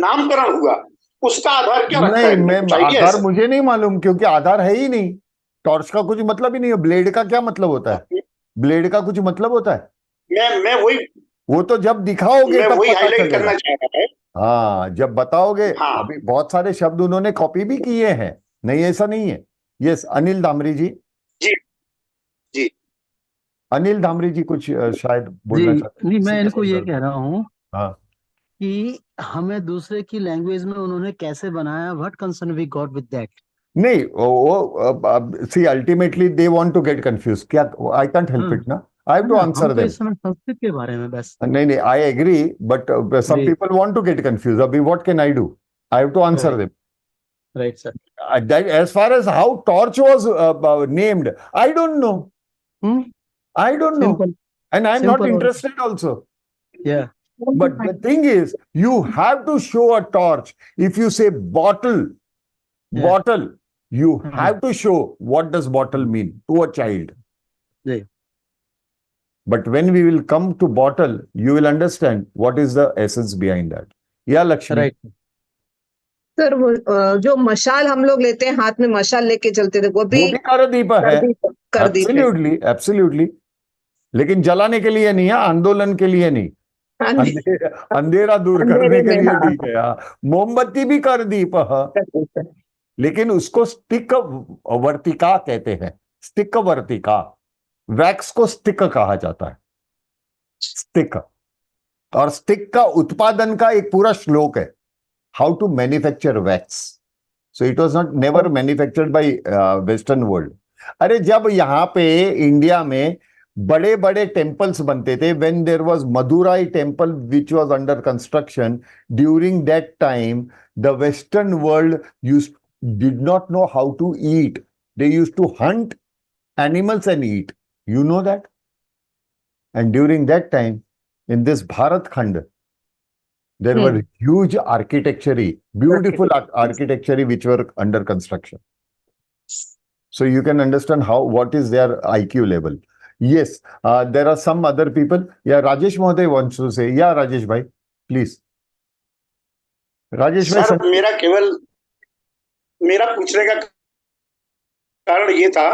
Speaker 4: नामकरण हुआ उसका आधार क्या रखता है?
Speaker 1: नहीं, मैं आधार मुझे नहीं मालूम, क्योंकि आधार है ही नहीं। टॉर्च का कुछ मतलब ही नहीं है। ब्लेड का क्या मतलब होता है? ब्लेड का कुछ मतलब होता है?
Speaker 4: मैं वही,
Speaker 1: वो तो जब दिखाओगे तब पता
Speaker 4: हाईलाइट
Speaker 1: चलेगा।
Speaker 4: करना चाह रहा है।
Speaker 1: हाँ, जब बताओगे।
Speaker 4: हाँ।
Speaker 1: अभी बहुत सारे शब्द उन्होंने कॉपी भी किए हैं, नहीं ऐसा नहीं है। यस, अनिल धामरी जी।
Speaker 4: जी जी
Speaker 1: अनिल धामरी जी कुछ शायद बोलना चाहते हैं।
Speaker 9: नहीं, मैं इनको ये कह रहा हूँ
Speaker 1: हाँ,
Speaker 9: कि हमें दूसरे की लैंग्वेज में उन्होंने कैसे बनाया, what concern we got with that.
Speaker 1: नहीं, वो see ultimately they want to get confuse. क्या, आई कांट हेल्प इट ना, I have to answer them.
Speaker 9: इस समय संस्कृत के बारे में बस।
Speaker 1: नहीं, I agree, but some people want to get confuse. अभी what can I do? I have to answer them.
Speaker 9: Right, sir.
Speaker 1: That, as far as how torch was named, I don't know. I don't know.
Speaker 9: Simple.
Speaker 1: And I'm
Speaker 9: Simple
Speaker 1: not interested also.
Speaker 9: Yeah.
Speaker 1: But the thing is, you have to show a torch. If you say bottle, bottle, you have to show what does bottle mean to a child.
Speaker 9: Yeah.
Speaker 1: But when we will come to bottle, you will understand what is the essence behind that. Yeah, Lakshmi.
Speaker 9: Right.
Speaker 5: Sir वो जो मशाल हम लोग लेते हैं, हाथ में मशाल लेके चलते थे, वो भी
Speaker 1: करदीप है।
Speaker 5: करदीप है।
Speaker 1: Absolutely, absolutely. लेकिन जलाने के लिए नहीं है, आंदोलन के लिए नहीं, अंधेरा दूर करने के लिए ठीक है। मोमबत्ती भी करदीप है, लेकिन उसको स्टिक वर्तिका कहते हैं। स्टिक वर्तिका, वैक्स को स्टिक कहा जाता है, स्टिक। और स्टिक का उत्पादन का एक पूरा श्लोक है, how to manufacture wax. So it was not never manufactured by western world. अरे जब यहां पे इंडिया में बड़े बड़े टेम्पल्स बनते थे, when there was Madurai temple which was under construction, during that time the western world did not know how to eat. They used to hunt animals and eat. You know that? And during that time, in this Bharat Khand, there were huge beautiful architecture which were under construction. So you can understand what is their IQ level. Yes, there are some other people. Yeah, Rajesh Mohoday wants to say. Yeah, Rajesh bhai, please. Rajesh bhai,
Speaker 4: sir, मेरा पूछने का कारण ये था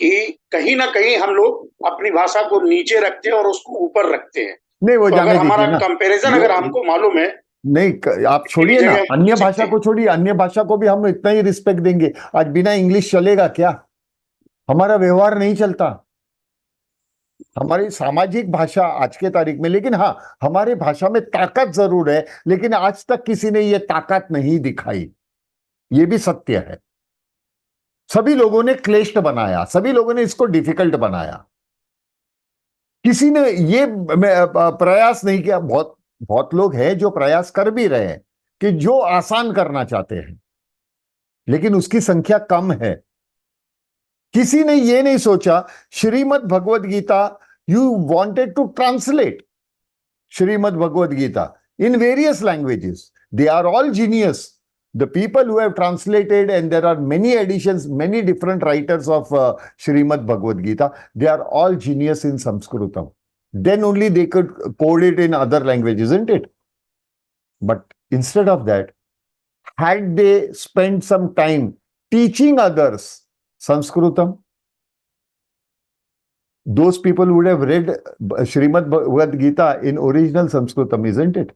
Speaker 4: कि कहीं ना कहीं हम लोग अपनी भाषा को नीचे रखते हैं और उसको ऊपर रखते हैं।
Speaker 1: नहीं, वो
Speaker 4: तो
Speaker 1: जाने
Speaker 4: अगर हमारा
Speaker 1: दीजिए ना।
Speaker 4: कंपैरिजन अगर हमको मालूम है,
Speaker 1: नहीं, आप छोड़िए ना, अन्य भाषा को छोड़िए, अन्य भाषा को भी हम इतना ही रिस्पेक्ट देंगे। आज बिना इंग्लिश चलेगा क्या? हमारा व्यवहार नहीं चलता, हमारी सामाजिक भाषा आज के तारीख में। लेकिन हाँ, हमारे भाषा में ताकत जरूर है, लेकिन आज तक किसी ने ये ताकत नहीं दिखाई, ये भी सत्य है। सभी लोगों ने क्लिष्ट बनाया, सभी लोगों ने इसको डिफिकल्ट बनाया, किसी ने ये प्रयास नहीं किया। बहुत लोग हैं जो प्रयास कर भी रहे हैं, कि जो आसान करना चाहते हैं, लेकिन उसकी संख्या कम है। किसी ने ये नहीं सोचा, Shrimad Bhagavad Gita, you wanted to translate Shrimad Bhagavad Gita in various languages. They are all genius. The people who have translated, and there are many editions, many different writers of Srimad Bhagavad Gita, they are all genius in Sanskritam. Then only they could code it in other languages, isn't it? But instead of that, had they spent some time teaching others Sanskritam, those people would have read Srimad Bhagavad Gita in original Sanskritam, isn't it?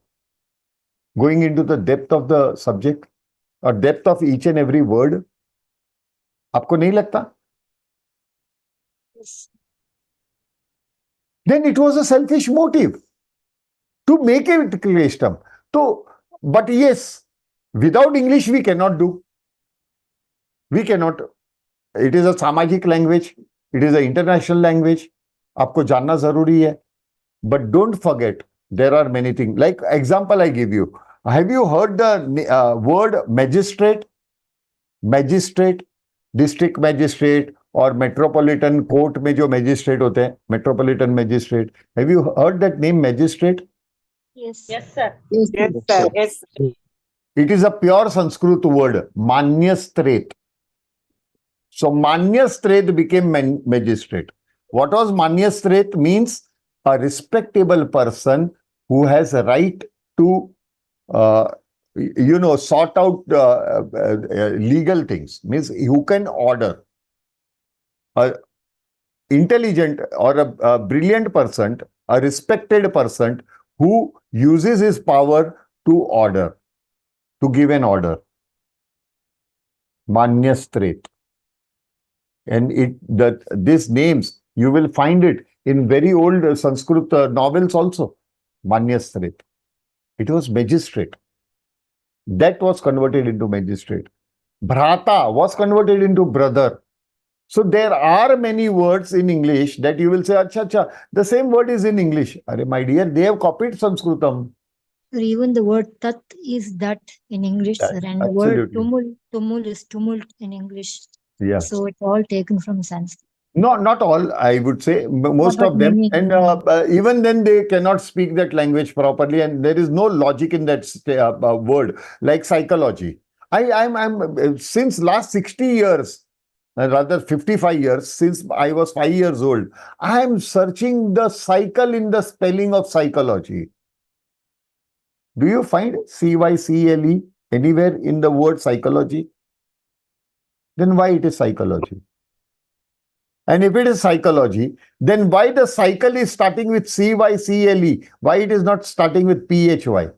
Speaker 1: Going into the depth of the subject or depth of each and every word. आपको नहीं लगता? Then it was a selfish motive to make it Kleshtam. So, but yes, without English we cannot do. We cannot. It is a सामाजिक language. It is an international language. आपको जानना जरूरी है. But don't forget, there are many things. Like example I give you. Have you heard the word magistrate? Magistrate, district magistrate और metropolitan court में जो magistrate होते हैं, metropolitan magistrate. Have you heard that name magistrate?
Speaker 7: Yes.
Speaker 8: Yes, sir.
Speaker 5: Yes,
Speaker 10: Yes, sir. Yes.
Speaker 1: It is a pure Sanskrit word, manyastret. So manyastret became magistrate. What was manyastret? Means a respectable person who has a right to sort out legal things. Means who can order. A intelligent or a brilliant person, a respected person who uses his power to order, to give an order. Manyastret. And these names, you will find it in very old Sanskrit novels also. Manyastret. It was magistrate. That was converted into magistrate. Bhrata was converted into brother. So there are many words in English that you will say, acha, the same word is in English. Arey, my dear, they have copied Sanskritam.
Speaker 7: Or even the word tat is that in English, sir, and the word tumul is tumult in English.
Speaker 1: Yes.
Speaker 7: So it's all taken from Sanskrit.
Speaker 1: No, not all, I would say. Most of them. And even then they cannot speak that language properly, and there is no logic in that word, like psychology. I'm since last 60 years, rather 55 years, since I was 5 years old, I am searching the cycle in the spelling of psychology. Do you find CYCLE anywhere in the word psychology? Then why it is psychology? And if it is psychology, then why the cycle is starting with CYCLE? Why it is not starting with PHY?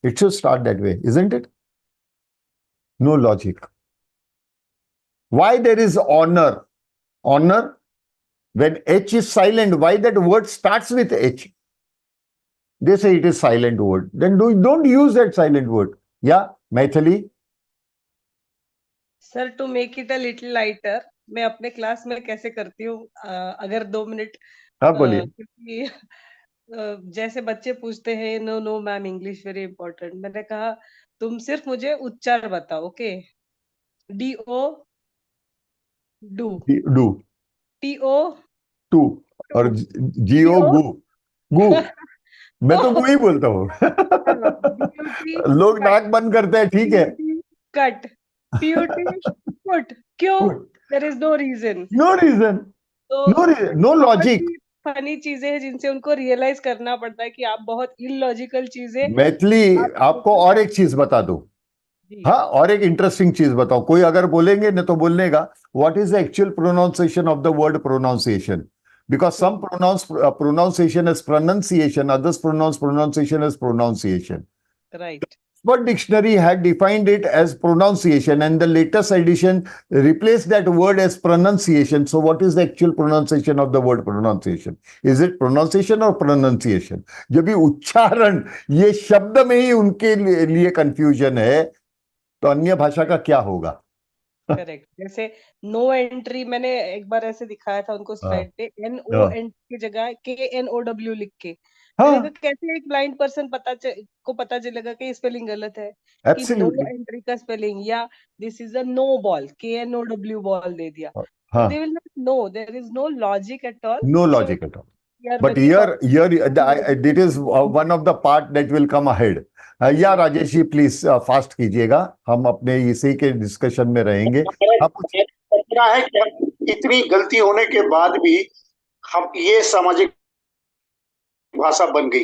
Speaker 1: It should start that way, isn't it? No logic. Why there is honor? Honor, when H is silent, why that word starts with H? They say it is silent word. Then don't use that silent word. Yeah, Maithili?
Speaker 8: Sir, to make it a little lighter, मैं अपने class में कैसे करती हूँ, अगर 2 minute, क्योंकि जैसे बच्चे पूछते हैं, no ma'am English very important, मैंने कहा तुम सिर्फ मुझे उच्चार बताओ. Okay, DO do, TO
Speaker 1: to और GO गु. गु. मैं तो गु ही बोलता हूँ. लोग नाक बंद करते हैं, ठीक है.
Speaker 8: कट. PUT put. क्यों? There is no reason.
Speaker 1: No reason. No logic.
Speaker 8: Funny चीजें हैं जिनसे उनको रियलाइज करना पड़ता है कि आप बहुत इलॉजिकल चीजें.
Speaker 1: मैथिली, आपको और एक चीज बता दूं. हाँ, और एक इंटरेस्टिंग चीज बताओ. कोई अगर बोलेंगे न तो बोलने का, what is the actual pronunciation of the word pronunciation? Because some pronunciation as pronunciation, others pronounce pronunciation as pronunciation.
Speaker 8: Right.
Speaker 1: Oxford Dictionary had defined it as pronunciation, and the latest edition replaced that word as pronunciation. So what is the actual pronunciation of the word pronunciation? Is it pronunciation or pronunciation? जब भी उच्चारण ये शब्द में ही उनके लिए confusion है, तो अन्य भाषा का क्या होगा?
Speaker 8: करेक्ट. जैसे नो एंट्री मैंने एक बार ऐसे दिखाया था उनको स्लाइड पे, NO एंट्री की जगह KNOW लिख के. मैंने कहा कैसे एक ब्लाइंड पर्सन को पता चलेगा कि स्पेलिंग गलत है, कि नो एंट्री का स्पेलिंग, या this is a no ball, KNOW ball दे दिया. They will not know. There is no logic at all.
Speaker 1: No logic at all. But here, it is one of the part that will come ahead. या Rajesh ji please fast कीजिएगा, हम अपने इसी के discussion में रहेंगे.
Speaker 4: क्या है क्या इतनी गलती होने के बाद भी हम ये सामाजिक भाषा बन गई.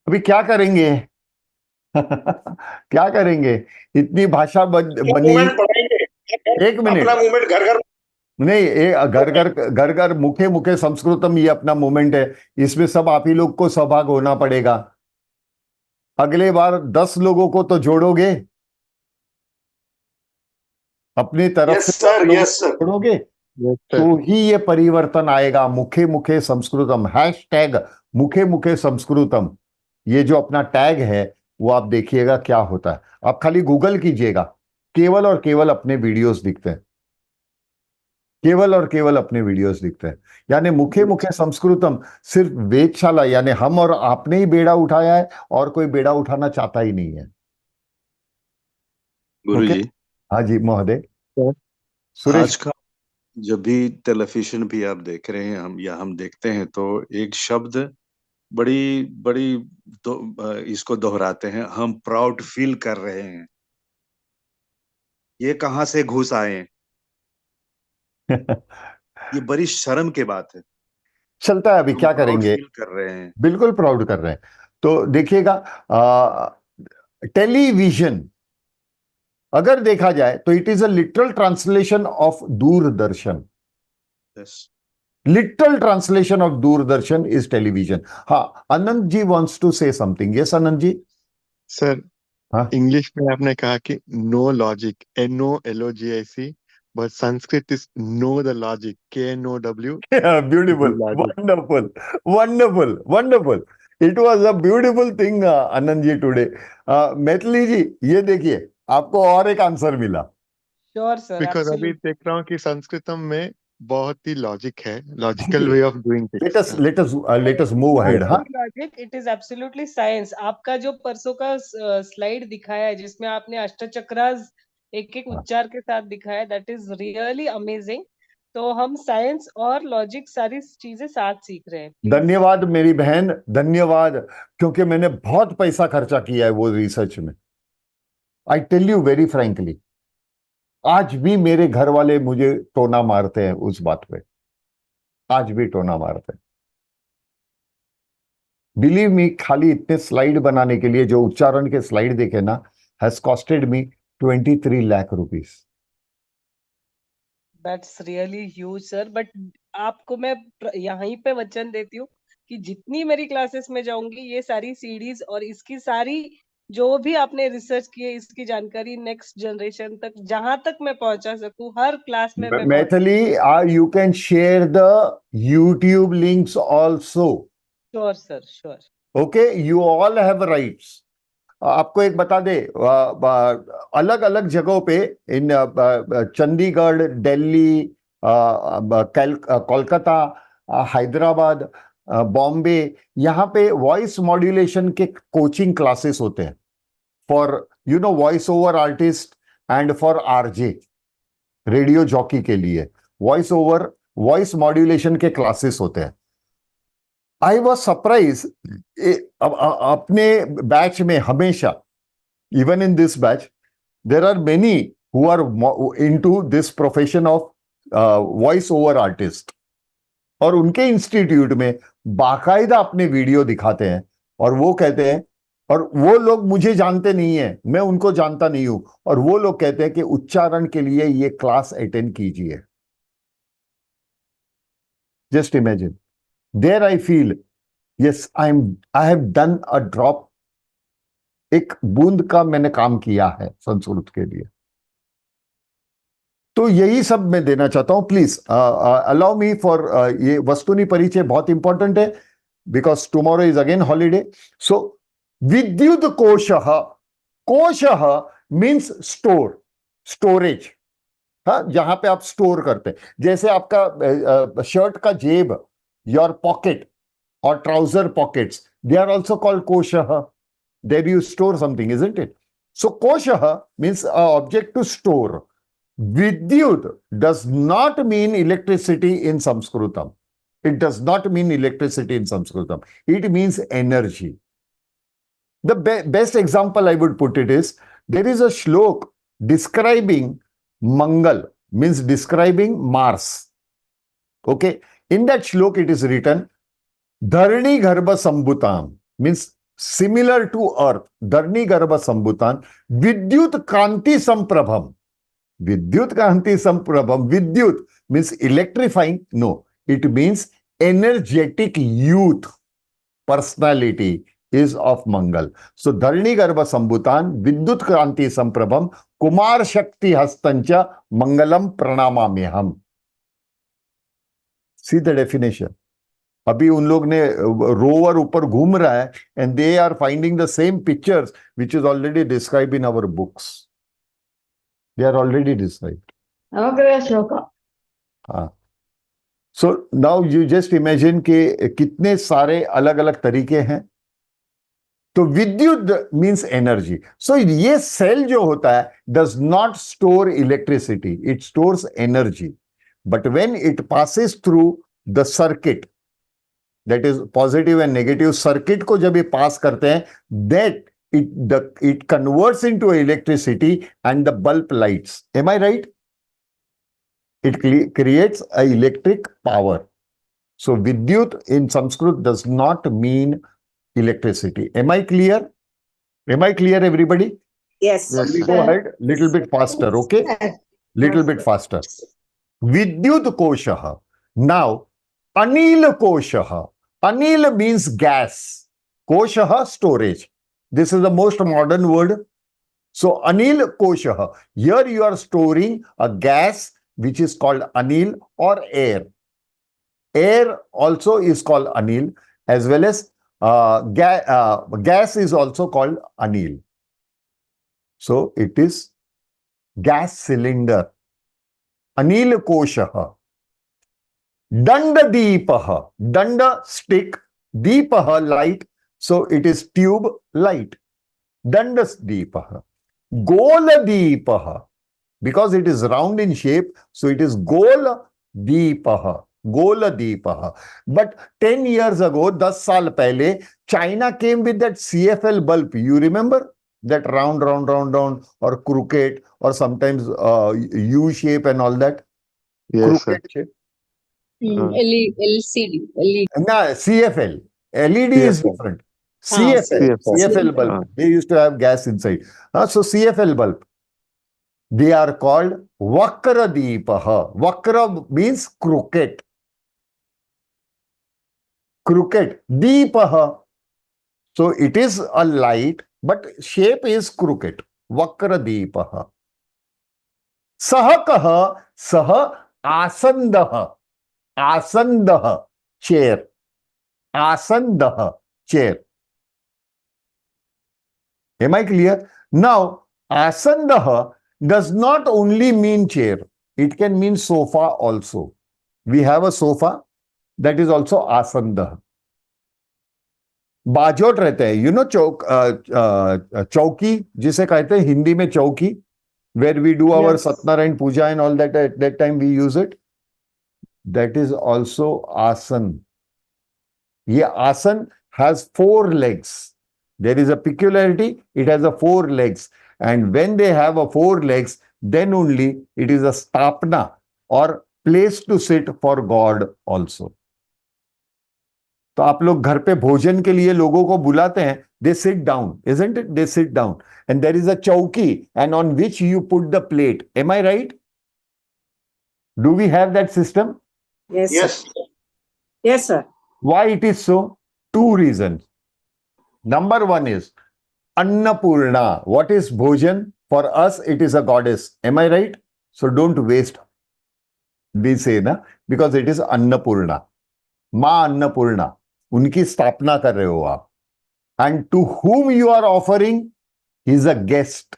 Speaker 1: अभी क्या करेंगे? क्या करेंगे? इतनी भाषा बनी. एक मिनट,
Speaker 4: अपना मूवमेंट घर घर
Speaker 1: नहीं, घर घर मुखे मुखे संस्कृतम, ये अपना मूवमेंट है. इसमें सब आप ही लोग को सहभाग होना पड़ेगा. अगले बार 10 लोगों को तो जोड़ोगे अपनी तरफ से. जोड़ोगे तो ही ये परिवर्तन आएगा। मुखे मुखे संस्कृतम, हैशटैग मुखे मुखे संस्कृतम, ये जो अपना टैग है वो आप देखिएगा क्या होता है। आप खाली गूगल कीजिएगा, केवल और केवल अपने वीडियोस दिखते हैं, केवल और केवल अपने वीडियोस दिखते हैं। यानी मुखे मुखे संस्कृतम सिर्फ वेदशाला यानी हम और आपने ही बेड़ा उठाया है, और कोई बेड़ा उठाना चाहता ही नहीं है।
Speaker 10: गुरु जी।
Speaker 1: हाँ जी महोदय।
Speaker 2: आज
Speaker 1: सुरेश,
Speaker 10: का जब भी टेलीविजन भी आप देख रहे हैं हम देखते हैं, तो एक शब्द बड़ी बड़ी इसको दोहराते हैं, हम प्राउड फील कर रहे हैं। ये कहाँ से घुस आए हैं? ये बड़ी शर्म की बात है।
Speaker 1: चलता है, अभी क्या करेंगे,
Speaker 10: फील कर रहे हैं।
Speaker 1: बिल्कुल प्राउड कर रहे हैं। तो देखिएगा, टेलीविजन अगर देखा जाए तो it is a literal translation of Doordarshan. Literal translation of Doordarshan is television. हाँ, Anant ji wants to say something. Yes Anant ji.
Speaker 2: Sir,
Speaker 1: हाँ,
Speaker 2: इंग्लिश में आपने कहा कि no logic, NOLOGIC, but Sanskrit is no the logic, KNOW।
Speaker 1: Beautiful, wonderful, wonderful, wonderful. It was a beautiful thing Anand ji today. Maithili ji, ये देखिए आपको और एक आंसर मिला।
Speaker 8: श्योर सर,
Speaker 2: बिकॉज अभी
Speaker 8: एब्सोल्युटली।
Speaker 2: देख रहा हूँ कि संस्कृतम में बहुत ही लॉजिक है, logical way of doing things.
Speaker 1: Let us move ahead. हाँ,
Speaker 8: logic, it is absolutely science. आपका जो परसों का स्लाइड दिखाया है जिसमें आपने अष्टचक्रास एक एक उच्चार के साथ दिखाया, दैट इज रियली अमेजिंग। तो हम साइंस और लॉजिक सारी चीजें साथ सीख रहे हैं।
Speaker 1: धन्यवाद मेरी बहन, धन्यवाद, क्योंकि मैंने बहुत पैसा खर्चा किया है वो रिसर्च में। I tell you very frankly, आज भी मेरे घर वाले मुझे टोना मारते हैं उस बात पे, आज भी टोना मारते हैं। बिलीव मी, खाली इतने स्लाइड बनाने के लिए जो उच्चारण के स्लाइड देखे ना, has costed me 23 lakh rupees.
Speaker 8: That's really huge sir. But आपको मैं यहीं पे वचन देती हूँ कि जितनी मेरी क्लासेस में जाऊंगी, ये सारी सीडीज और इसकी सारी जो भी आपने रिसर्च की है, इसकी जानकारी नेक्स्ट जनरेशन तक जहां तक मैं पहुंचा सकूं, हर क्लास में मैं
Speaker 1: Maithili, you can share the YouTube links also.
Speaker 8: Sure sir, sure.
Speaker 1: Okay, you all have rights. आपको एक बता दे, अलग अलग जगहों पे, इन चंडीगढ़, दिल्ली, कोलकाता, हैदराबाद, बॉम्बे, यहाँ पे वॉइस मॉड्यूलेशन के कोचिंग क्लासेस होते हैं for voice over artist and for RJ, radio jockey के लिए वॉइस मॉड्यूलेशन के क्लासेस होते हैं। आई वॉज सरप्राइज, अपने बैच में हमेशा, even in this batch, there are many who are into this profession of voice over artist, और उनके इंस्टीट्यूट में बाकायदा अपने वीडियो दिखाते हैं, और वो कहते हैं, और वो लोग मुझे जानते नहीं है, मैं उनको जानता नहीं हूं, और वो लोग कहते हैं कि उच्चारण के लिए ये क्लास अटेंड कीजिए। Just imagine, there I feel, yes, I have done a drop, एक बूंद का मैंने काम किया है संस्कृत के लिए। तो यही सब मैं देना चाहता हूं। प्लीज अलाउ मी फॉर, ये वस्तुनि परिचय बहुत इंपॉर्टेंट है, because tomorrow is again holiday. So विद्युत कोशः, कोशः मीन्स स्टोर, स्टोरेज। हाँ, जहां पे आप स्टोर करते हैं, जैसे आपका शर्ट का जेब, योर पॉकेट और trouser pockets, they are also called कोशः। There you store something, isn't it? So koshah means object to store. Vidyut does not mean electricity in Sanskrutam. It does not mean electricity in Sanskrutam. It means energy. The best example I would put it is, there is a shlok describing Mangal, means describing Mars. Okay, in that shlok it is written, Dharani Garbha Sambhutam, means similar to earth, Dharni Garbha Sambhutan, Vidyut Kanti Samprabham. Vidyut Kanti Samprabham. Vidyut means electrifying. No, it means energetic youth. Personality is of Mangal. So Dharni Garbha Sambhutan, Vidyut Kanti Samprabham, Kumar Shakti Hastancha, Mangalam Pranamamyaham. See the definition. अभी उन लोग ने rover ऊपर घूम रहा है and they are finding the same pictures which is already describe in our books. They are already described. हाँ. So now you just imagine कि कितने सारे अलग अलग तरीके हैं. तो विद्युत मीन्स एनर्जी. सो ये सेल जो होता है does not store electricity, it stores energy. But when it passes through the circuit, that is positive and negative circuit को जब ये पास करते हैं, that it converts into electricity and the bulb lights. Am I right? It creates a electric power. So vidyut in Sanskrit does not mean electricity. Am I clear? Am I clear, everybody?
Speaker 5: Yes.
Speaker 1: Let me go ahead little bit faster, okay? Little bit faster. Vidyut koshah. Now, anil koshah. Anil means gas. Koshah, storage. This is the most modern word. So, anil koshah. Here you are storing a gas which is called anil or air. Air also is called anil, as well as gas is also called anil. So, it is gas cylinder. Anil koshah. Danda deepah. Danda stick. Deepah light. So it is tube light. Dandas deepah. Gola deepah. Because it is round in shape, so it is gola deepah. Gola deepah. But 10 years ago, 10 saal pehle, China came with that CFL bulb. You remember? That round, or crooked, or sometimes U shape and all that.
Speaker 2: Yes,
Speaker 1: crooked shape.
Speaker 8: LCD.
Speaker 1: No, CFL. LED is different. CFL bulb. They used to have gas inside. So CFL bulb. They are called Vakra Deepah. Vakra means crooked. Crooked. Deepah. So it is a light, but shape is crooked. Vakra Deepah. Sahakaha. Saha Asandah. Asandah. Chair. Asandah. Chair. Am I clear? Now, asandah does not only mean chair. It can mean sofa also. We have a sofa that is also asandah. बाजोट रहते हैं, चौकी जिसे कहते हैं हिंदी में चौकी, where we do our Satnarayan puja and all that. At that time we use it. That is also asan. ये asan has 4 legs. There is a peculiarity, it has a 4 legs. And when they have a 4 legs, then only it is a stapna or place to sit for God also. तो आप लोग घर पे भोजन के लिए लोगों को बुलाते हैं, they sit down, isn't it? They sit down. And there is a chauki, and on which you put the plate. Am I right? Do we have that system?
Speaker 5: Yes.
Speaker 4: Yes.
Speaker 5: Yes, sir.
Speaker 1: Why it is so? 2 reasons. Number 1 is Annapurna. What is bhojan? For us, it is a goddess. Am I right? So don't waste. We say na, because it is Annapurna. Ma Annapurna. Unki stapna kar rahe ho aap. And to whom you are offering, he is a guest.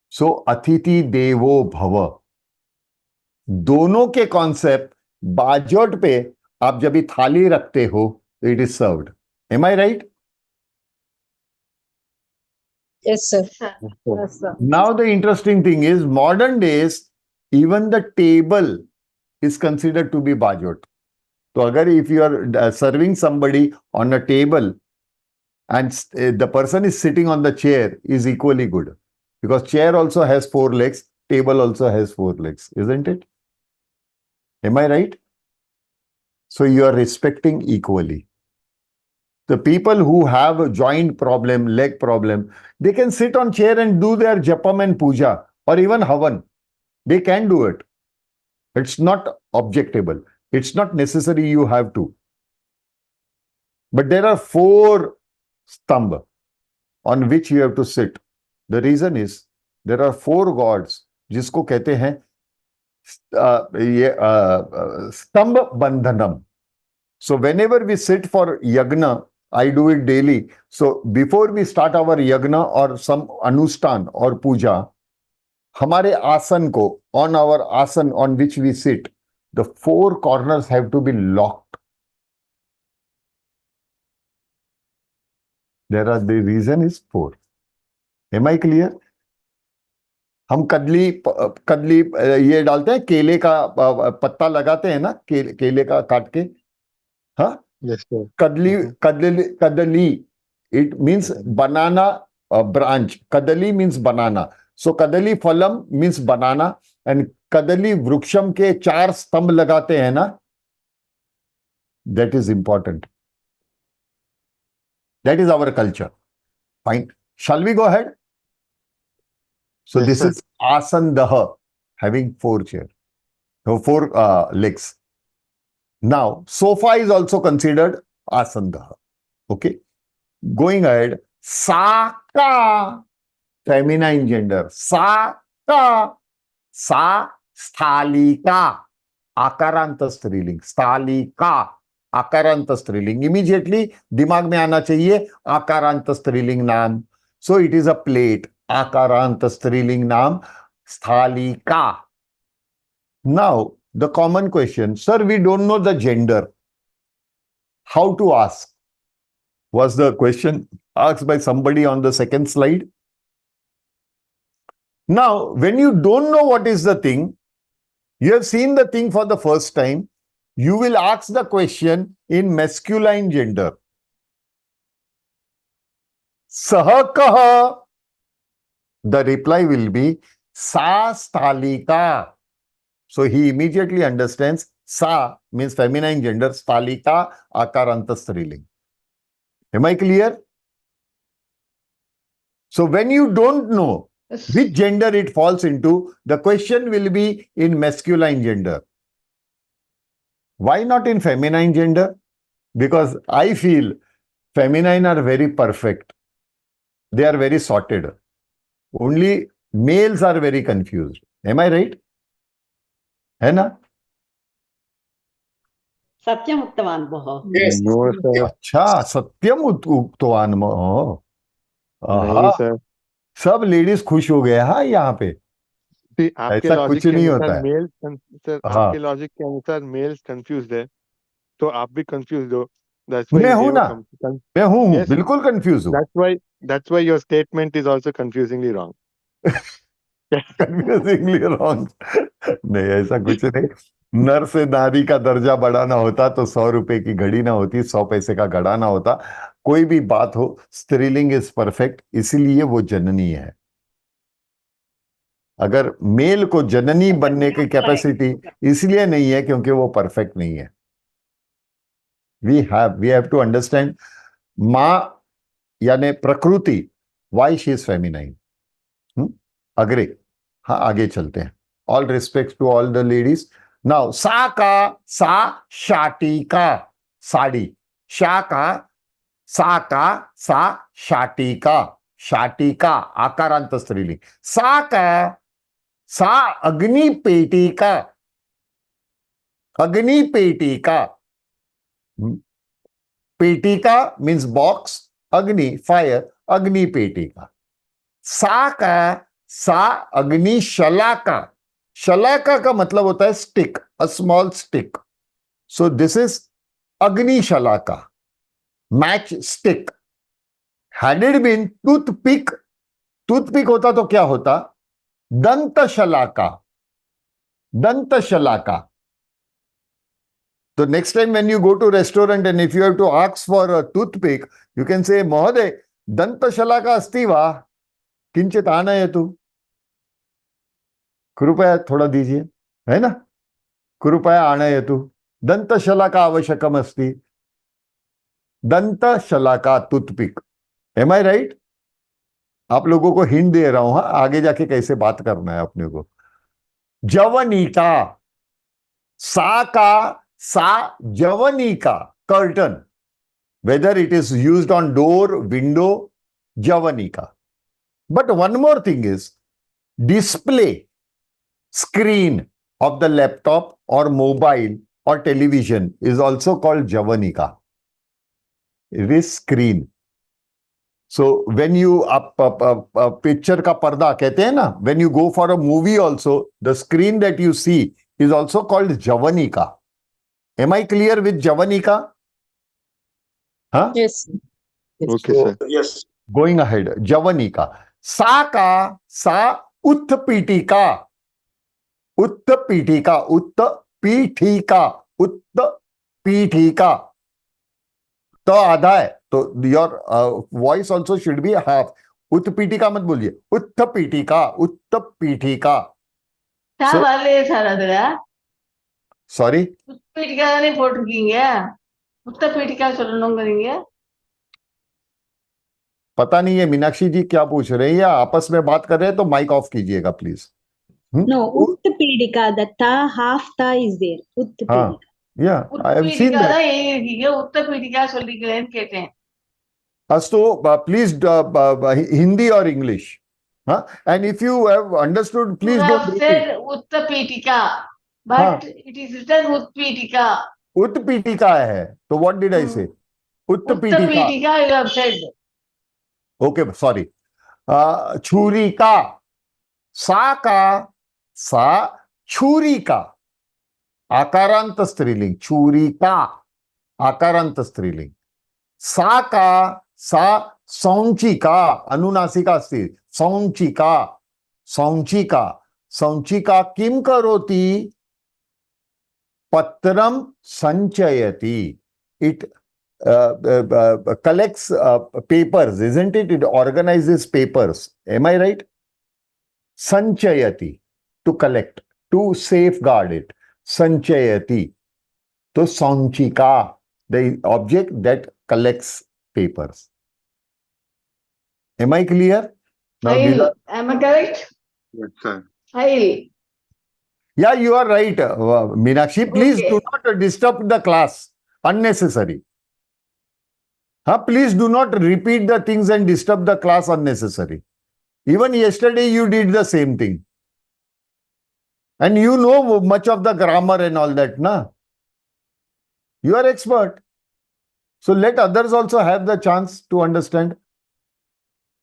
Speaker 1: So Atiti Devo Bhava. दोनों के concept बाजोट पे आप जब भी थाली रखते हो, it is served. Am I right?
Speaker 5: Yes, sir.
Speaker 8: Yes, sir.
Speaker 1: Now the interesting thing is, modern days, even the table is considered to be bajot. So agar if you are serving somebody on a table and the person is sitting on the chair, is equally good. Because chair also has 4 legs, table also has 4 legs, isn't it? Am I right? So you are respecting equally. The people who have a joint problem, leg problem, they can sit on chair and do their japam and puja or even havan. They can do it. It's not objectable. It's not necessary you have to. But there are 4 stambha on which you have to sit. The reason is there are 4 gods जिसको कहते हैं ये स्तंभ बंधनम. So whenever we sit for yagna, I do it daily. So before we start our yagna or some anustan or puja, हमारे आसन को, on our asan on which we sit, the four corners have to be locked. The reason is four. Am I clear? हम कदली ये डालते हैं, केले का पत्ता लगाते हैं ना, केले का काट के. हाँ, kadali, it means banana branch. Kadali means banana. So kadali phalam means banana, and kadali vruksham के 4 स्तंभ लगाते हैं ना. That is important. That is our culture. Fine. Shall we go ahead? So
Speaker 2: Yes,
Speaker 1: this
Speaker 2: sir.
Speaker 1: is asandaha, having 4 chairs, so 4 legs. Now, sofa is also considered asandaha. Okay. Going ahead, saka, feminine gender. Saka, sa, sthalika, akaranta striling. Sthalika, akaranta striling. Immediately, दिमाग में आना चाहिए akaranta striling नाम. So it is a plate. Akaranta striling नाम sthalika. Now, the common question, sir, we don't know the gender. How to ask? Was the question asked by somebody on the second slide? Now, when you don't know what is the thing, you have seen the thing for the first time, you will ask the question in masculine gender. Saha kaha. The reply will be sa stalika. So he immediately understands sa means feminine gender, stalika akaranta striling. Am I clear? So when you don't know which gender it falls into, the question will be in masculine gender. Why not in feminine gender? Because I feel feminine are very perfect. They are very sorted. Only males are very confused. Am I right? है ना?
Speaker 11: सत्यम उक्तवान् भोः.
Speaker 2: No, sir.
Speaker 1: अच्छा, सत्यम उक्तवान् भोः.
Speaker 2: नहीं sir.
Speaker 1: सब ladies खुश हो गए. हाँ, यहाँ पे
Speaker 2: आपके
Speaker 1: ऐसा
Speaker 2: लॉजिक
Speaker 1: कुछ
Speaker 2: के
Speaker 1: नहीं
Speaker 2: अनुसार
Speaker 1: होता है.
Speaker 2: मेल सर, आपके लॉजिक के अनुसार मेल्स कंफ्यूज्ड है, तो आप भी कंफ्यूज्ड हो. That's why
Speaker 1: मैं
Speaker 2: you
Speaker 1: हूं
Speaker 2: gave a
Speaker 1: ना, मैं हूं,
Speaker 2: Yes,
Speaker 1: बिल्कुल कंफ्यूज हूं.
Speaker 2: that's why your statement is also confusingly wrong.
Speaker 1: Confusingly wrong. नहीं, ऐसा कुछ नहीं. नर से नारी का दर्जा बढ़ाना होता तो 100 रुपए की घड़ी ना होती, 100 पैसे का घड़ा ना होता. कोई भी बात हो, स्त्रीलिंग इज परफेक्ट, इसीलिए वो जननी है. अगर मेल को जननी बनने की कैपेसिटी इसलिए नहीं है क्योंकि वो परफेक्ट नहीं है. वी हैव टू अंडरस्टैंड मां यानी प्रकृति, व्हाई शी इज फेमिनाइन. अग्रे. हाँ, आगे चलते हैं. All respect to all the ladies. Now सा का सा शाटी का साड़ी. शा का सा शाटी का शाटी का आकारांत स्त्रीलिंग. सा का सा अग्नि पेटी का पेटी का मीन्स बॉक्स, अग्नि फायर, अग्नि पेटी का. सा का सा अग्नि शलाका. शलाका का मतलब होता है stick, a small stick. So this is अग्नि शलाका, match stick. Had it been toothpick होता तो क्या होता? दंत शलाका. So next time when you go to restaurant and if you have to ask for a toothpick, you can say, Mohoday, danta shalaka asti va? किंचित आनयतु. कृपया थोड़ा दीजिए, है ना? कृपया आनयतु. दंतशलाका आवश्यकम अस्ति. दंतशलाका टूथपिक. एम आई राइट? आप लोगों को हिंट दे रहा हूं. हाँ, आगे जाके कैसे बात करना है अपने को. जवनिका. सा का सा जवनिका, curtain. Whether it is used on door, window, जवनिका. But one more thing is display, screen, of the laptop or mobile or television is also called javanika. It is screen. So when you picture ka parda kehte hain na, when you go for a movie also, the screen that you see is also called javanika. Am I clear with javanika? Huh?
Speaker 5: Yes.
Speaker 2: Okay,
Speaker 1: So,
Speaker 2: sir.
Speaker 4: Yes.
Speaker 1: going ahead, javanika. Sa utpीठिका. उत्पीठिका, उत्पीठिका, उत्पीठिका. तो आधा है, तो your voice also should be half. उत्पीठिका मत बोलिए, उत्पीठिका, उत्पीठिका. सॉरी,
Speaker 11: உட்பீட்டிக்கா தானே போட்டிருக்கீங்க, உத்தப்பீட்டிக்கா சொல்லணுங்கிறீங்க.
Speaker 1: पता नहीं है मीनाक्षी जी क्या पूछ रहे हैं, या आपस में बात कर रहे हैं, तो माइक ऑफ कीजिएगा please.
Speaker 12: No, Uttapidika, the ta, half ta is there. Uttapidika.
Speaker 1: Yeah, I have seen
Speaker 11: உட்பீட்டிக்கா
Speaker 1: that.
Speaker 11: தான் எழுதிருக்கீங்க, உத்தப்பீட்டிக்கா சொல்றீங்களேன்னு கேட்டேன்.
Speaker 1: So please Hindi or English. And if you have understood, please
Speaker 11: You
Speaker 1: don't
Speaker 11: have
Speaker 1: repeat.
Speaker 11: said Uttapidika, but it is written Utpidika.
Speaker 1: उत्पीठिका है, तो what did I say? उत्पीठिका.
Speaker 11: Uttapidika you have said.
Speaker 1: Okay, sorry. छुरी का, सा छुरी का, आकारांत स्त्रीलिंग. छुरी का आकारांत स्त्रीलिंग. सा सौंचिका, अनुनासिका अस्ति. सौंचिका, सौंचिका, सौंचिका किम करोति? पत्रम संचयति. It collects papers, isn't it? It organizes papers. Am I right? Sanchayati, to collect, to safeguard it. Sanchayati. So Sanchika, the object that collects papers. Am I clear? Now these are...
Speaker 11: Am I correct?
Speaker 2: Yes, sir.
Speaker 1: Yeah, you are right, Meenakshi. Please
Speaker 11: Okay.
Speaker 1: do not disturb the class. Unnecessary. Please do not repeat the things and disturb the class unnecessary. Even yesterday you did the same thing. And you know much of the grammar and all that, na? You are expert. So let others also have the chance to understand.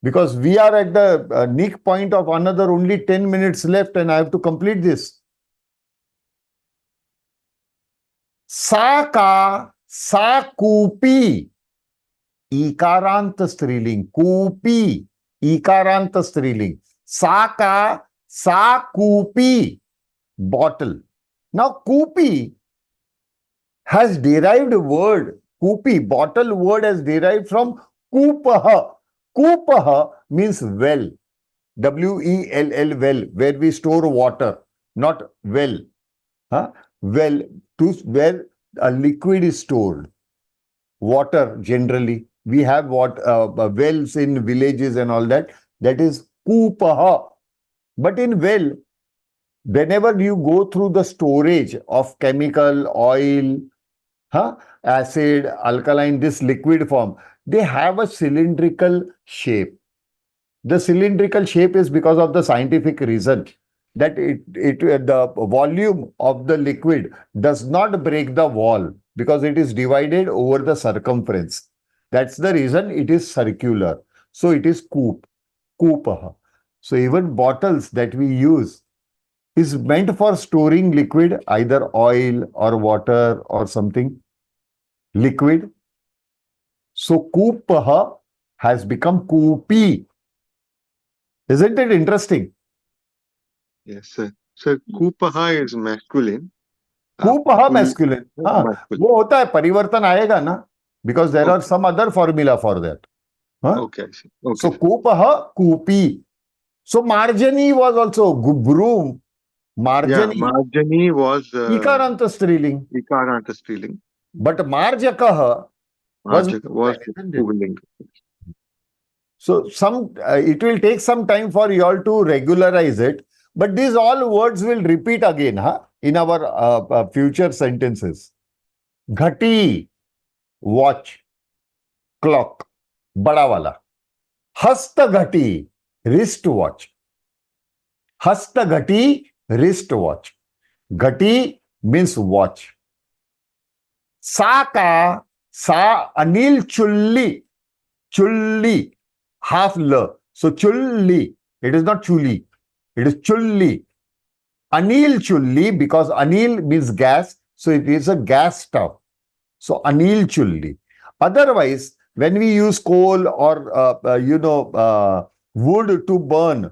Speaker 1: Because we are at the nick point of another only 10 minutes left and I have to complete this. Sa koopi. इकारांत स्त्रीलिंग. कूपी, इकारांत स्त्रीलिंग. सा कूपी, bottle. Now koopi has derived word. Koopi, bottle word has derived from koopaha. Koopaha means well. W-E-L-L, well, where we store water, not well. Well, where a liquid is stored. Water generally. We have wells in villages and all that. That is koopaha. But in well, whenever you go through the storage of chemical, oil, acid, alkaline, this liquid form, they have a cylindrical shape. The cylindrical shape is because of the scientific reason that the volume of the liquid does not break the wall because it is divided over the circumference. That's the reason it is circular. So it is koopaha. So even bottles that we use is meant for storing liquid, either oil or water or something liquid. So koopaha has become koopi. Isn't it interesting?
Speaker 2: Yes, sir. So koopaha is masculine.
Speaker 1: कूपहा masculine. वो होता है, परिवर्तन आएगा ना, because there are some other formula for that.
Speaker 2: Okay.
Speaker 1: So koopaha, koopi. So marjani was also broom. Marjani.
Speaker 2: Yeah, marjani was
Speaker 1: ikaranta striling.
Speaker 2: Ikaranta striling.
Speaker 1: But marjakaha was
Speaker 2: pulling.
Speaker 1: So it will take some time for you all to regularize it. But these all words will repeat again in our future sentences. Ghati, watch, clock, bada wala. Hasta ghati, wrist watch. Hasta ghati, wrist watch. Ghati means watch. Sa anil chulli. Chulli. Half l. So chulli. It is not chuli. It is chulli. Anil chulli, because anil means gas. So it is a gas stove. So anil chulli. Otherwise, when we use coal or wood to burn,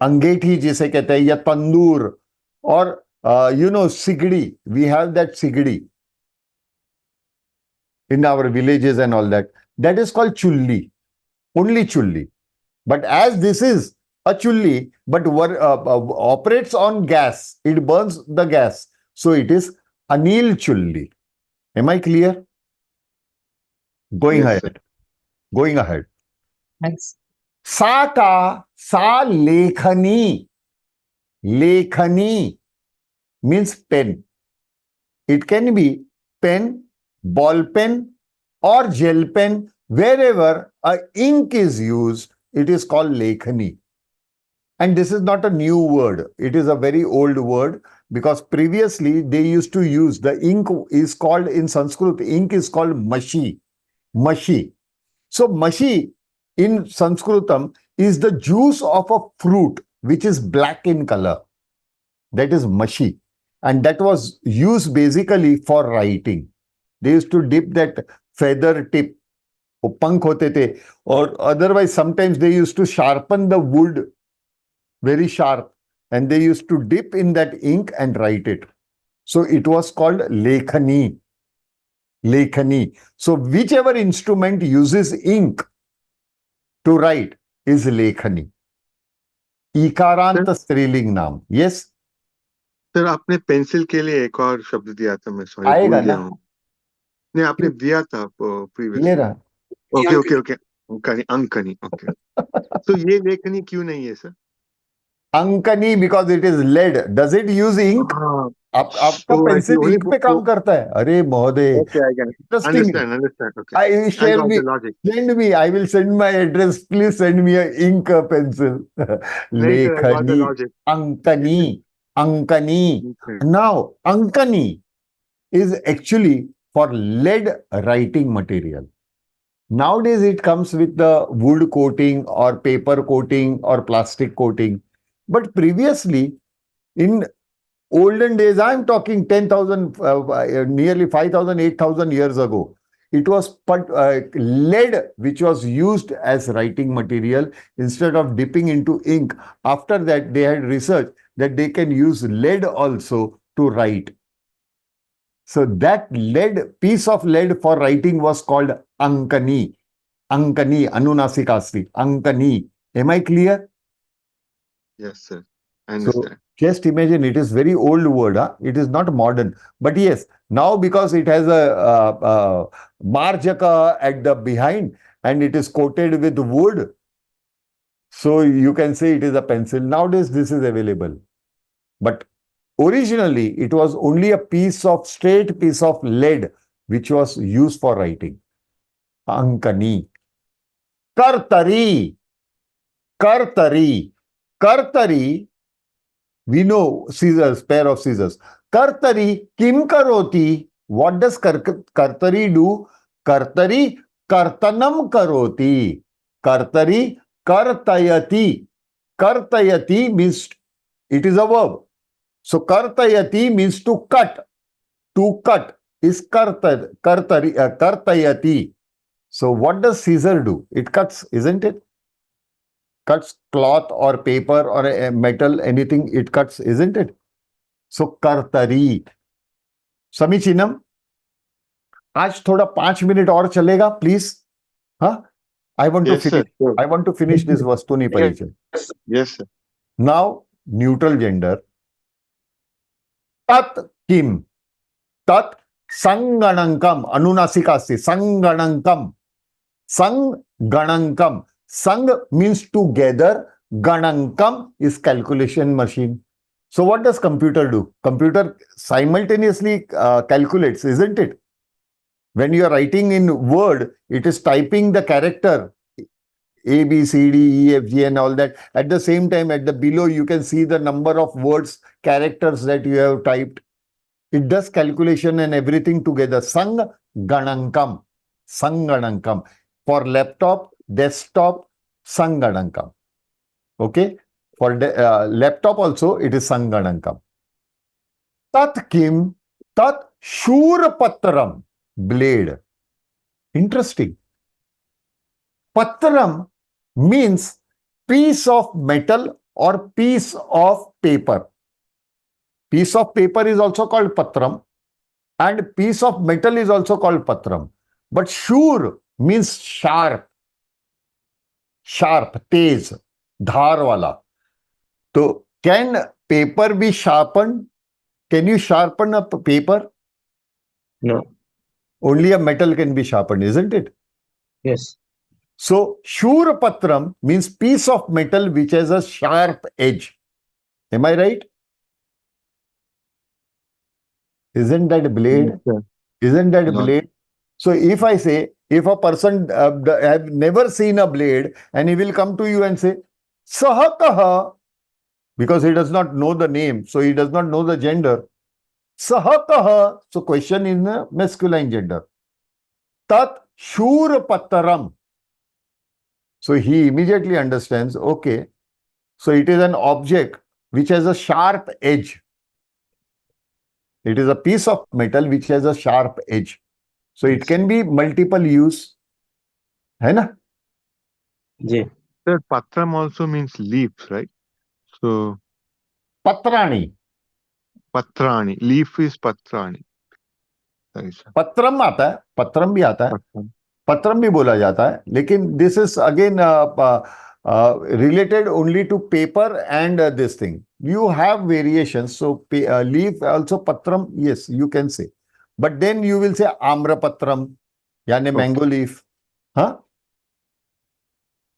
Speaker 1: अंगेठी जिसे कहते हैं, या तंदूर, or sigdi, we have that sigdi in our villages and all that. That is called chulli, only chulli. But as this is a chulli, but operates on gas, it burns the gas, so it is anil chulli. Am I clear? Going ahead. Going ahead.
Speaker 5: Thanks.
Speaker 1: Sa lekhani. Lekhani means pen. It can be pen, ball pen, or gel pen. Wherever a ink is used, it is called lekhani. And this is not a new word. It is a very old word, because previously they used to use, the ink is called, in Sanskrit, ink is called mashi. Mashi. So mashi in Sanskritam is the juice of a fruit which is black in color. That is mashi. And that was used basically for writing. They used to dip that feather tip, pank hote the, or otherwise sometimes they used to sharpen the wood very sharp, and they used to dip in that ink and write it. So it was called lekhani. Lekhani. So whichever instrument uses ink to write is lekhani. Ikaranta स्त्रीलिंग नाम. Yes?
Speaker 2: Sir, आपने pencil के लिए एक और शब्द दिया था, मैं सॉरी
Speaker 1: आएगा
Speaker 2: भूल गया
Speaker 1: ना?
Speaker 2: हूँ. नहीं, आपने दिया था
Speaker 1: ये
Speaker 2: प्रीवियसली.
Speaker 1: रहा.
Speaker 2: Okay okay okay. अंकनी. ओके. तो ये लेखनी क्यों नहीं है सर?
Speaker 1: अंकनी because it is lead. Does it use ink? आपका पेंसिल इंक पे काम करता है? अरे महोदय, interesting. I share me. Send me. I will send my address. Please send me a ink pencil. Lekhani, ankani, ankani. Now, ankani is actually for lead writing material. Nowadays, it comes with the wood coating or paper coating or plastic coating. But previously, in olden days, I'm talking 10,000, nearly 5,000, 8,000 years ago, it was lead which was used as writing material instead of dipping into ink. After that, they had researched that they can use lead also to write. So that piece of lead for writing was called ankani. Ankani, anunasikasti, ankani. Am I clear?
Speaker 2: Yes, sir. I understand.
Speaker 1: So just imagine, it is very old word. Huh? It is not modern. But yes, now because it has a marjaka at the behind and it is coated with wood, so you can say it is a pencil. Nowadays, this is available. But originally, it was only a straight piece of lead which was used for writing. Ankani. Kartari. Kartari. Kartari. We know scissors, pair of scissors. Kartari kim karoti. What does kartari do? Kartari kartanam karoti. Kartari kartayati. Kartayati means, it is a verb. So kartayati means to cut. To cut is kartayati. So what does scissor do? It cuts, isn't it? Cuts cloth or paper or a metal, anything it cuts, isn't it? So kartari. Samichinam. आज थोड़ा 5 minute और चलेगा, please. हाँ? I want to finish. Sir. I want to finish this Vastuni Parichay.
Speaker 2: Yes, sir.
Speaker 1: Now, neutral gender. Tat kim. Tat sanganankam. Anunasikasti. Sanganankam. Sanganankam. Sang means together. Ganankam is calculation machine. So what does computer do? Computer simultaneously calculates, isn't it? When you are writing in Word, it is typing the character A, B, C, D, E, F, G and all that. At the same time, at the below, you can see the number of words, characters that you have typed. It does calculation and everything together. Sanganankam. Sanganankam. For laptop, desktop, Sanganankam. Okay? For laptop also, it is Sanganankam. Tat kim, tat shurpatram. Blade. Interesting. Patram means piece of metal or piece of paper. Piece of paper is also called patram and piece of metal is also called patram. But shur means sharp. Sharp, tez, dhar wala. So can paper be sharpened? Can you sharpen a paper?
Speaker 13: No.
Speaker 1: Only a metal can be sharpened, isn't it?
Speaker 13: Yes.
Speaker 1: So shurpatram means piece of metal which has a sharp edge. Am I right? Isn't that a blade?
Speaker 2: Yes,
Speaker 1: Isn't that a
Speaker 10: No.
Speaker 1: blade? So if I say, if a person have never seen a blade and he will come to you and say, Sahakaha, because he does not know the name, so he does not know the gender. Sahakaha, so question in the masculine gender. Tat shurpataram. So he immediately understands, okay, so it is an object which has a sharp edge. It is a piece of metal which has a sharp edge. So it can be multiple use. Hai na?
Speaker 13: Ji.
Speaker 2: Sir, patram also means leaves, right? So
Speaker 1: Patrani.
Speaker 2: patrani. Leaf is patrani. Sorry, sir.
Speaker 1: पत्रम आता है, पत्रम भी आता है,
Speaker 2: Patram.
Speaker 1: पत्रम भी बोला जाता है, लेकिन this is again related only to paper and this thing. You have variations. So leaf also patram, yes, you can say. But then you will say amra patram, yani mango leaf. Huh?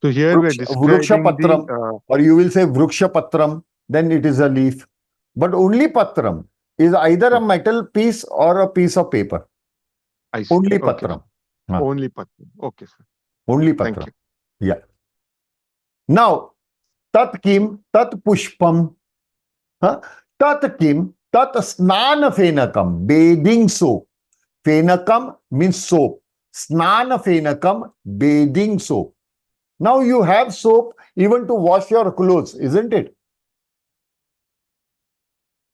Speaker 2: So here we are
Speaker 1: Vruksha
Speaker 2: describing
Speaker 1: patram, or you will say vruksha patram, then it is a leaf. But only patram is either a metal piece or a piece of paper.
Speaker 2: I see.
Speaker 1: Only
Speaker 2: Okay.
Speaker 1: patram. Huh.
Speaker 2: Only patram. Okay, sir.
Speaker 1: Only
Speaker 2: Thank
Speaker 1: patram.
Speaker 2: you.
Speaker 1: Yeah. Now, tat kim, tat pushpam. Huh? Tat kim, tat snana phenakam. Bathing soap. Phenakam means soap. Snana phenakam, bathing soap. Now you have soap even to wash your clothes, isn't it?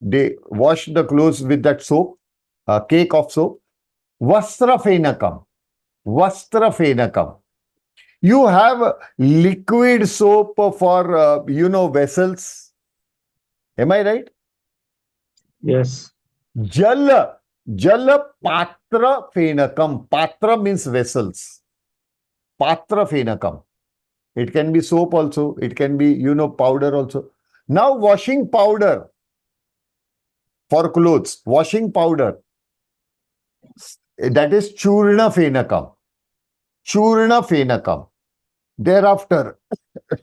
Speaker 1: They wash the clothes with that soap, a cake of soap. Vastra phenakam. Vastra phenakam. You have liquid soap for, vessels. Am I right?
Speaker 13: Yes.
Speaker 1: Jal patra phenakam. Patra means vessels. Patra phenakam. It can be soap also. It can be, powder also. Now washing powder for clothes. Washing powder. That is churna phenakam. Churna phenakam. Thereafter,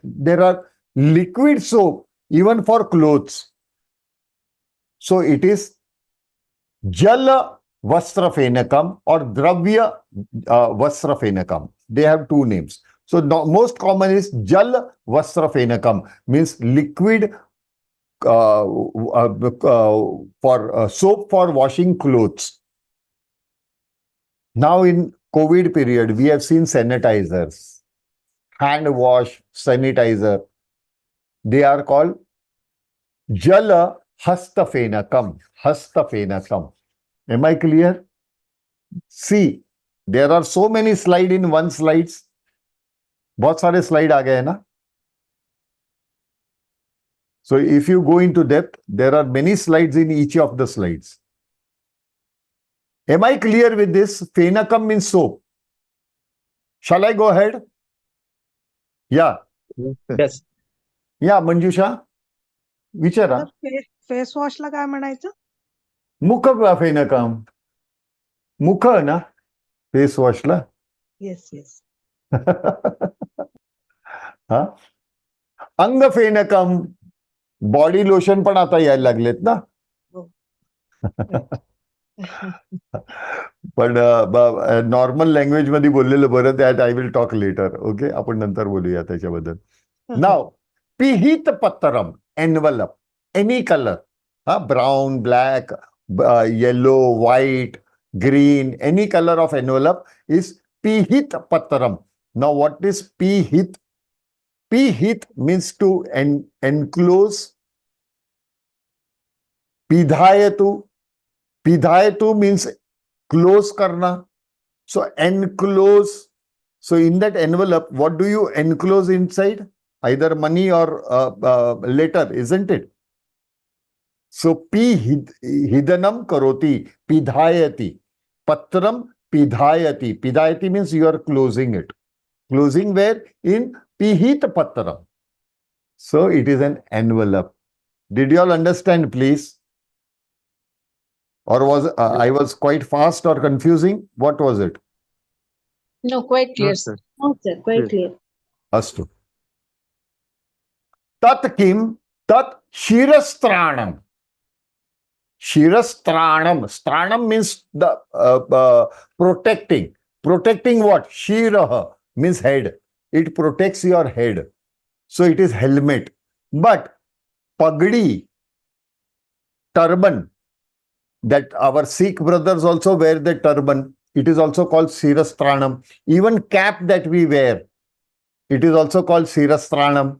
Speaker 1: there are liquid soap even for clothes. So it is Jala Vastra Phenakam or Dravya Vastra Phenakam. They have two names. So the most common is Jal Vastra Phenakam, means liquid for soap for washing clothes. Now in COVID period, we have seen sanitizers, hand wash, sanitizer. They are called Jala Hasta Phenakam. Hasta Phenakam. Am I clear? See, there are so many slides in one slides. बहुत सारे slide आ गए हैं ना? So if you go into depth, there are many slides in each of the slides. Am I clear with this? Phenakam means soap. Shall I go ahead? Yeah.
Speaker 13: Yes.
Speaker 1: Yeah, Manjusha. विचारा.
Speaker 14: Face वॉशला काय म्हणायचं?
Speaker 1: मुख फेनकम. मुख ना face वॉशला.
Speaker 14: Yes yes.
Speaker 1: हा, अंग फेनकम. Body lotion पण आता यायला लागलेत ना. पण नॉर्मल लँग्वेज मध्ये बोललेलं बरं, that I will talk later. Okay, आपण नंतर बोलूया त्याच्याबद्दल. नाव पिहित पत्रम, envelope, any colour. Brown, black, yellow, white, green, any color of envelope is pihit patram. Now what is pihit? Pihit means to enclose. Pidhayatu. Pidhayatu means close karna. So enclose. So in that envelope, what do you enclose inside? Either money or letter, isn't it? So hidanam karoti, pidhayati. Patram pidhayati. Pidhayati means you are closing it. Closing where? In pihit patram. So it is an envelope. Did you all understand, please? Or was I was quite fast or confusing? What was it?
Speaker 12: No, quite clear.
Speaker 2: sir.
Speaker 12: No, sir, quite clear.
Speaker 1: Astu. Tat kim? Tat shirastranam. Shirastranam. Stranam means the protecting. Protecting what? Shiraha means head. It protects your head. So it is helmet. But pagdi, turban, that our Sikh brothers also wear the turban. It is also called shirastranam. Even cap that we wear, it is also called shirastranam.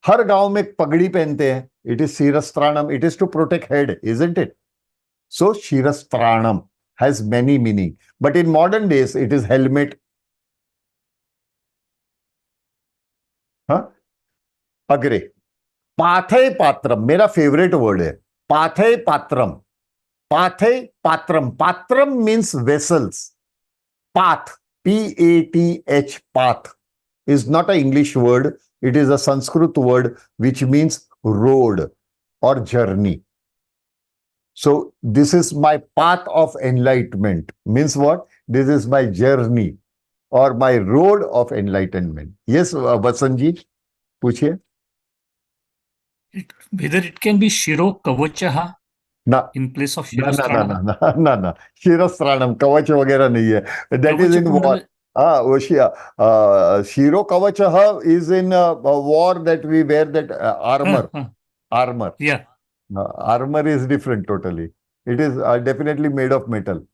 Speaker 1: हर गांव में पगड़ी पहनते हैं. It is shirastranam. It is to protect head, isn't it? So shirastranam has many meaning. But in modern days, it is helmet. अग्रे. पाथय पात्रम, मेरा favourite word है. पाथय पात्रम. Pathai patram. Patram means vessels. Path, P-A-T-H, path, is not an English word. It is a Sanskrit word which means road or journey. So this is my path of enlightenment. Means what? This is my journey or my road of enlightenment. Yes, Vasanji, पूछिए.
Speaker 6: Whether it can be Shiro Kavachaha
Speaker 1: ना,
Speaker 6: in place of
Speaker 1: ना ना ना
Speaker 6: Shirastranam.
Speaker 1: ना ना ना, शिरस्त्राणम, कवच वगैरह नहीं है. That is in war. वो शिरो कवच is in war, that we wear that armor. Armor.
Speaker 6: Yeah.
Speaker 1: Armor is different totally. It is definitely made of metal.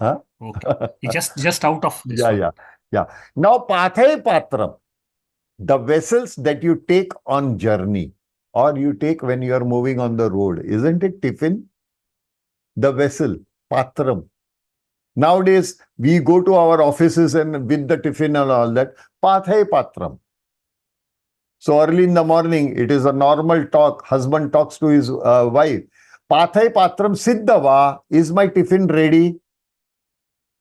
Speaker 6: Okay. Just out of this one.
Speaker 1: Yeah. Now, pathay patram, the vessels that you take on journey or you take when you are moving on the road, isn't it tiffin? The vessel, patram. Nowadays, we go to our offices and with the tiffin and all that, pathay patram. So early in the morning, it is a normal talk. Husband talks to his wife. Pathay patram siddhava, is my tiffin ready?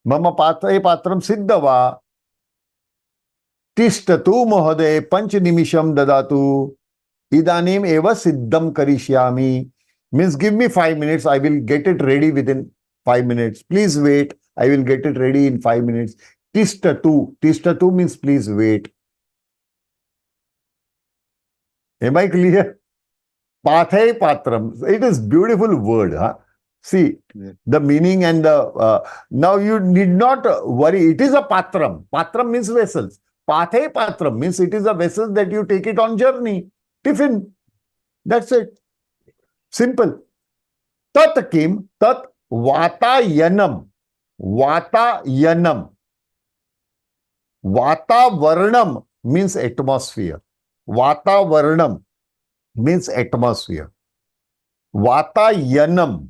Speaker 1: Mama pathay patram siddhava. Tishtatu mohoday panch nimisham dadatu. Idanim eva siddham karishyami. Means give me 5 minutes. I will get it ready within 5 minutes. Please wait. I will get it ready in 5 minutes. Tishtatu. Tishtatu means please wait. Am I clear? Pathay patram. It is beautiful word. See, the meaning and the... now you need not worry. It is a patram. Patram means vessels. Pathay patram means it is a vessel that you take it on journey. Tiffin. That's it. Simple. Tat kim, tat vatayanam. Vatayanam. Vatavarnam means atmosphere. Vatavarnam means atmosphere. Vatayanam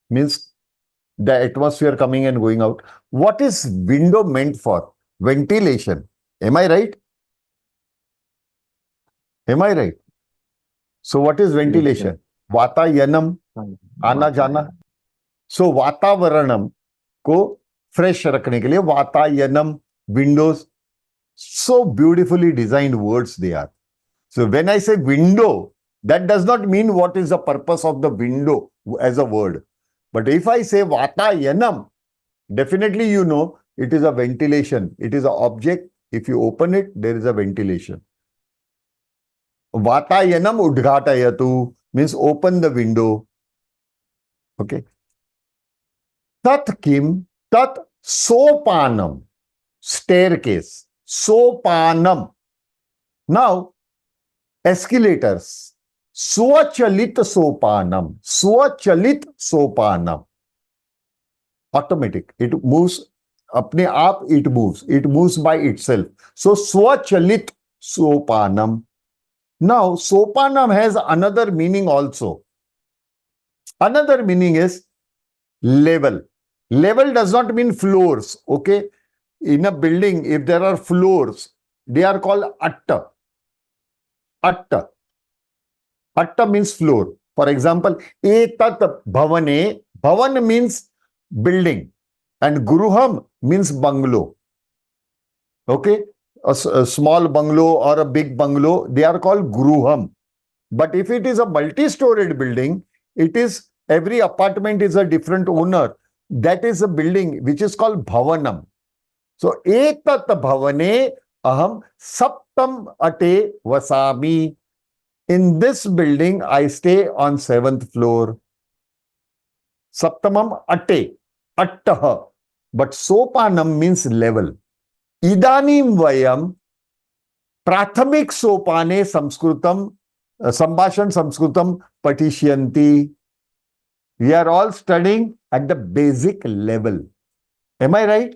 Speaker 1: means the atmosphere coming and going out. What is window meant for? Ventilation. Am I right? Am I right? So what is ventilation? Vatayanam, आना जाना. So वातावरणम को fresh रखने के लिए वातायनम, windows. So beautifully designed words they are. So when I say window, that does not mean what is the purpose of the window as a word. But if I say vatayanam, definitely you know it is a ventilation. It is an object. If you open it, there is a ventilation. Vatayanam udghatayatu means open the window. Okay. tat kim, tat sopanam, staircase, sopanam. Now, escalators, swachalit sopanam, swachalit sopanam. Automatic, it moves, apne aap it moves by itself. So, swachalit sopanam. Now, sopanam has another meaning also. Another meaning is level. Level does not mean floors, okay? In a building, if there are floors, they are called atta. Atta. Atta means floor. For example, etat bhavane. Bhavan means building. And gruham means bungalow. Okay? A small bungalow or a big bungalow, they are called gruham. But if it is a multi-storied building, it is, every apartment is a different owner. That is a building which is called bhavanam. So, etat bhavane aham saptam ate vasami. In this building, I stay on 7th floor. Saptamam ate, attaha. But sopanam means level. Idanim vayam prathamik sopane samskrutam, sambhashan samskrutam patishyanti. We are all studying at the basic level. Am I right?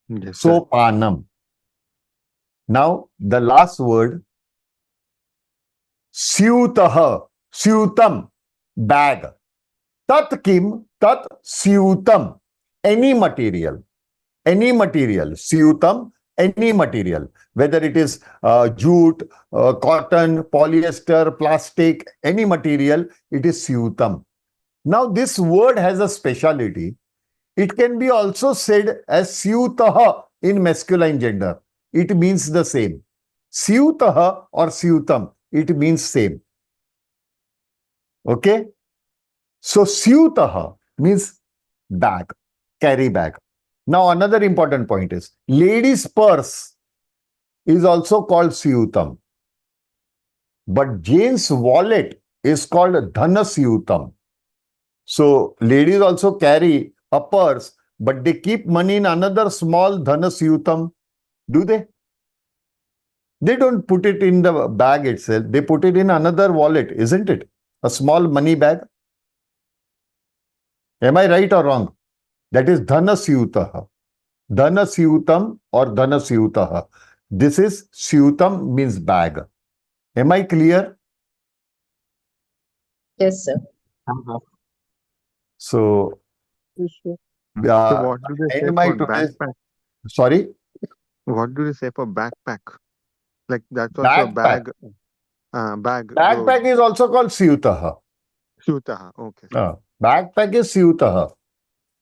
Speaker 2: Yes, sir.
Speaker 1: Sopanam. Now, the last word, syutaha, syutam, bag. Tat kim, tat syutam, any material, syutam, any material, whether it is jute, cotton, polyester, plastic, any material, it is syutam. Now, this word has a speciality. It can be also said as syutaha in masculine gender. It means the same. Syutaha or syutam, it means same. Okay? So, syutaha means bag, carry bag. Now, another important point is, ladies' purse is also called syutam. But Jane's wallet is called dhana syutam. So, ladies also carry a purse, but they keep money in another small dhana syutam. Do they? They don't put it in the bag itself. They put it in another wallet, isn't it? A small money bag. Am I right or wrong? That is dhana syutaha. Dhana syutam or dhana syutaha. This is syutam means bag. Am I clear?
Speaker 5: Yes, sir.
Speaker 1: So,
Speaker 2: So what do they say
Speaker 1: end my
Speaker 2: for
Speaker 1: today's.
Speaker 2: backpack?
Speaker 1: Sorry?
Speaker 2: What do they say for backpack? Like that's also a
Speaker 1: Backpack.
Speaker 2: bag. Bag.
Speaker 1: Backpack is also called syutaha.
Speaker 2: Syutaha. Okay.
Speaker 1: Backpack is syutaha.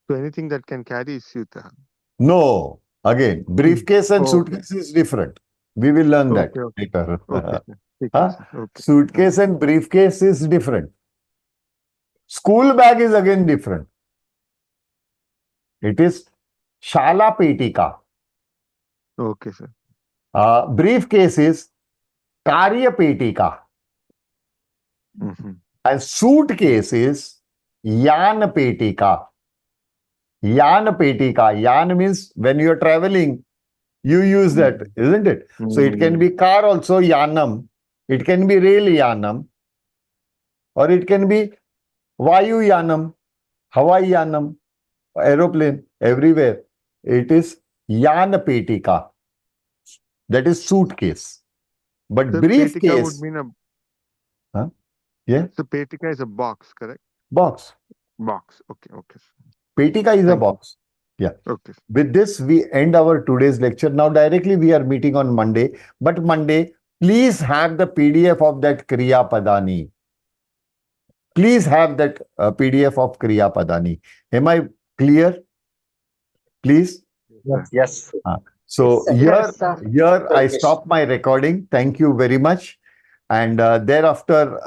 Speaker 2: So anything that can carry is syutaha.
Speaker 1: No. Again, briefcase and suitcase is different. We will learn that later. Suitcase and briefcase is different. School bag is again different. It is shala petika.
Speaker 2: Okay, sir.
Speaker 1: Briefcase is karya petika. And suitcase is yan petika. Yan petika. Yan means when you are traveling, you use that, isn't it? So it can be car also, yanam. It can be rail yanam. Or it can be vayu yanam, Hawaii yanam, aeroplane, everywhere. It is yan petika. That is suitcase. But
Speaker 2: So
Speaker 1: briefcase.
Speaker 2: petika would mean a.
Speaker 1: Yeah.
Speaker 2: So petika is a box, correct?
Speaker 1: Box.
Speaker 2: Box. Okay. Okay.
Speaker 1: Petika is a box. Yeah.
Speaker 2: Okay.
Speaker 1: With this, we end our today's lecture. Now, directly we are meeting on Monday. But Monday, please have the PDF of that Kriya Padani. Please have that PDF of Kriya Padani. Am I clear? Please?
Speaker 13: Yes.
Speaker 1: So
Speaker 13: Yes,
Speaker 1: here I stop my recording. Thank you very much. And thereafter,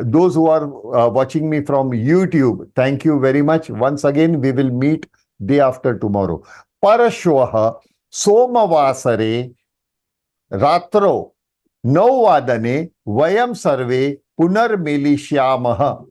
Speaker 1: those who are watching me from YouTube, thank you very much. Once again, we will meet day after tomorrow. Parashwaha Somavasare Ratro Novadane Vayam Sarve Punar Melishyamaha.